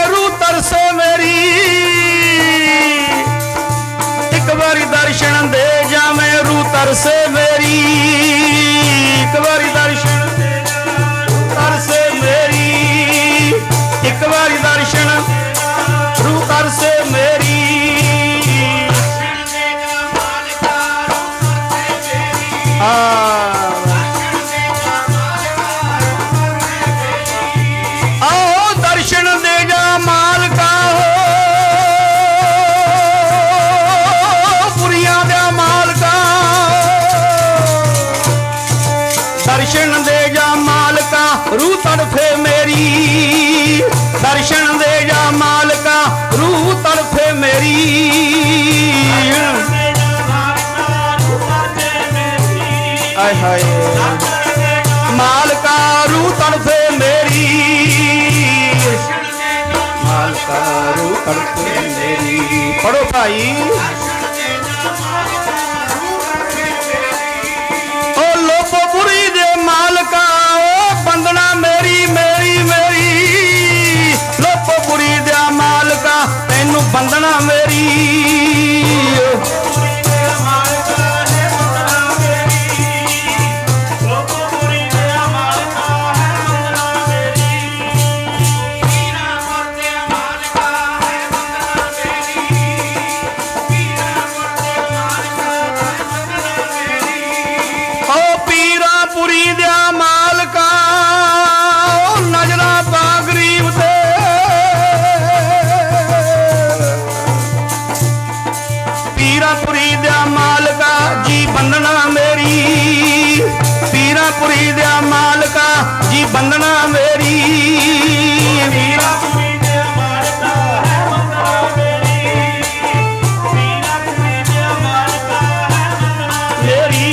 Speaker 1: रूह तरसे मेरी, एक बारी दर्शन दे जा मैं रूह तरसे मेरी, एक बारी दर्शन दे जा रूह तरसे मेरी, एक बारी दर्शन रूह तरसे मेरी, दर्शन दे जा मालका हो पुरिया दे मालका, दर्शन दे जा मालका रूह तड़फे मेरी, दर्शन दे जा मालका रूह तड़फे मेरी, हाय हाय मालका रूह तड़फे मेरी, मालका रूह तड़फे मेरी। पढ़ो भाई। ओ लोपोपुरी दे मालका ओ बंदना मेरी मेरी मेरी, लोपोपुरी दे मालका तेनू बंदना मेरी, पुरी दिया मालका नजरा पा गरीब दे, पीरापुरी दिया मालका जी बंदना मेरी, पीरापुरी दिया मालका जी बंदना मेरी, पीरापुरी दिया मालका है बंदना मेरी, पीरापुरी दिया मालका है बंदना मेरी,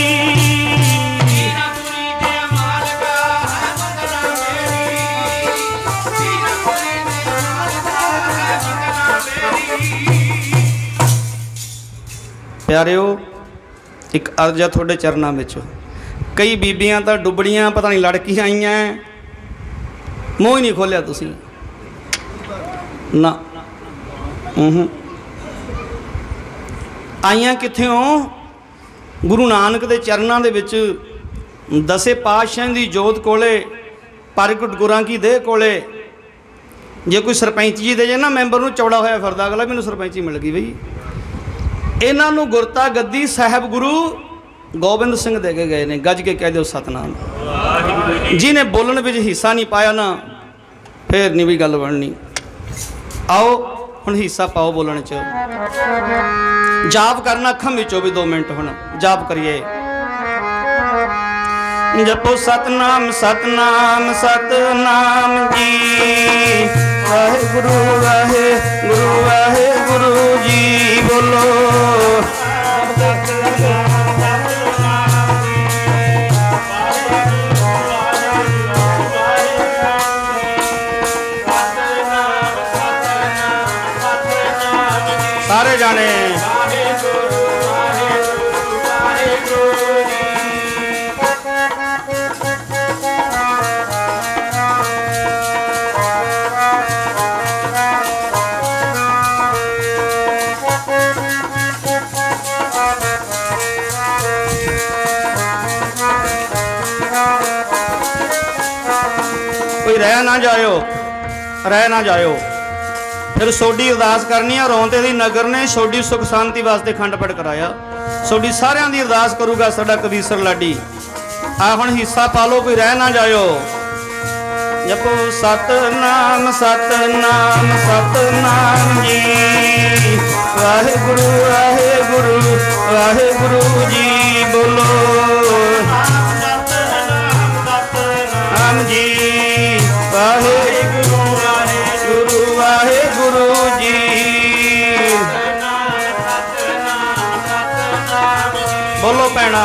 Speaker 1: प्यारिओ एक अर्ज है थोड़े चरणों में। कई बीबियां तो डुबड़ियां पता नहीं लड़की आईयां मूँह ही नहीं खोलिया तुसी ना, आईयां कित्थे हो? गुरु नानक दे चरणों दे विच दसे पातशाहां दी जोत कोले प्रगट गुरां की देह कोले। जे कोई सरपंच जी दे जे ना मैंबर नूं चौड़ा होया फिरदा अगला मैनूं सरपंची मिल गई बई, इन्हां नूं गुरता गद्दी साहब गुरु गोबिंद सिंह दे के गए ने। गज के कह दो सतनाम। जिन्हें बोलण विच हिस्सा नहीं पाया ना फिर नहीं भी गल बननी। आओ हुण हिस्सा पाओ बोलण च। जाप करना अखां विचों भी 2 मिनट हुण जाप करिए। जपो सतनाम सतनाम सतनाम जी, वाहे गुरु वाहे गुरु जी बोलो। सारे जाने कोई रह ना जायो। फिर सोडी अरदास करनी है। रौंदे दी नगर ने सोडी सुख शांति वास्ते खंड पाठ कराया। सोडी सारियां दी अरदास करूगा साडा कबीसर लाडी। आ हुण हिस्सा पा लो, कोई रह ना जायो। जपो सतनाम सतनाम सतनाम जी, वाहेगुरु वाहेगुरु वाहेगुरु जी। बोलो सतनाम जी, वाहेगुरु वाहेगुरु वाहेगुरु जी। बोलो भैणा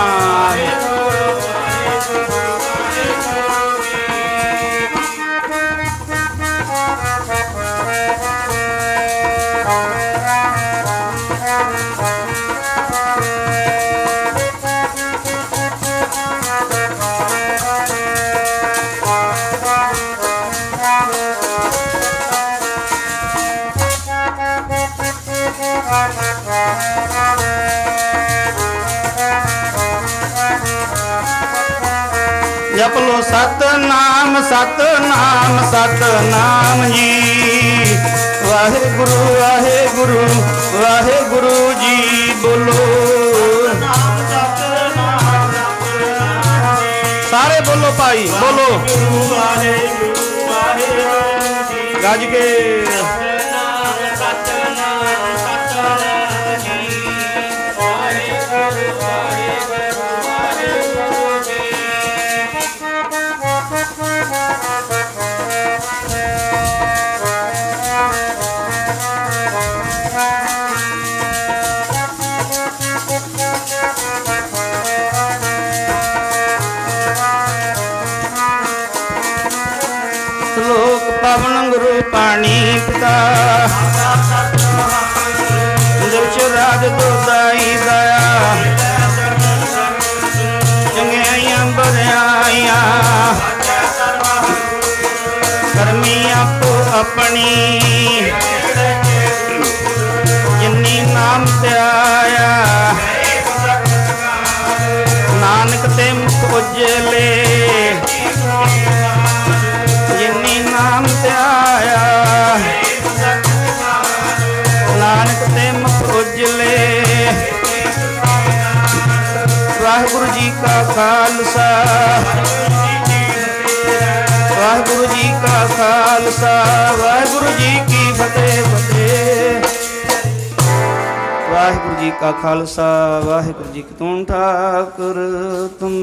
Speaker 1: जप लो सतनाम सतनाम सतनाम जी, वाहेगुरु वाहेगुरु वाहेगुरु जी। बोलो सारे बोलो भाई, बोलो गज के। श्लोक पावन गुरु पाणी पिता, राज दुदाई दया, चंगियाइयां बरियाइयां करमी आपो अपनी, जिन्नी नाम ते आया नानक ते मुख उजले, जिन्नी नाम ते आया नानक ते मुख उजले। वाहिगुरु जी का खालसा, वाहिगुरु जी का खालसा, वाहिगुरु जी की फतेह फतेह। वाहिगुरु जी का खालसा, वाहिगुरु जी की तुम ठाकुर तुम।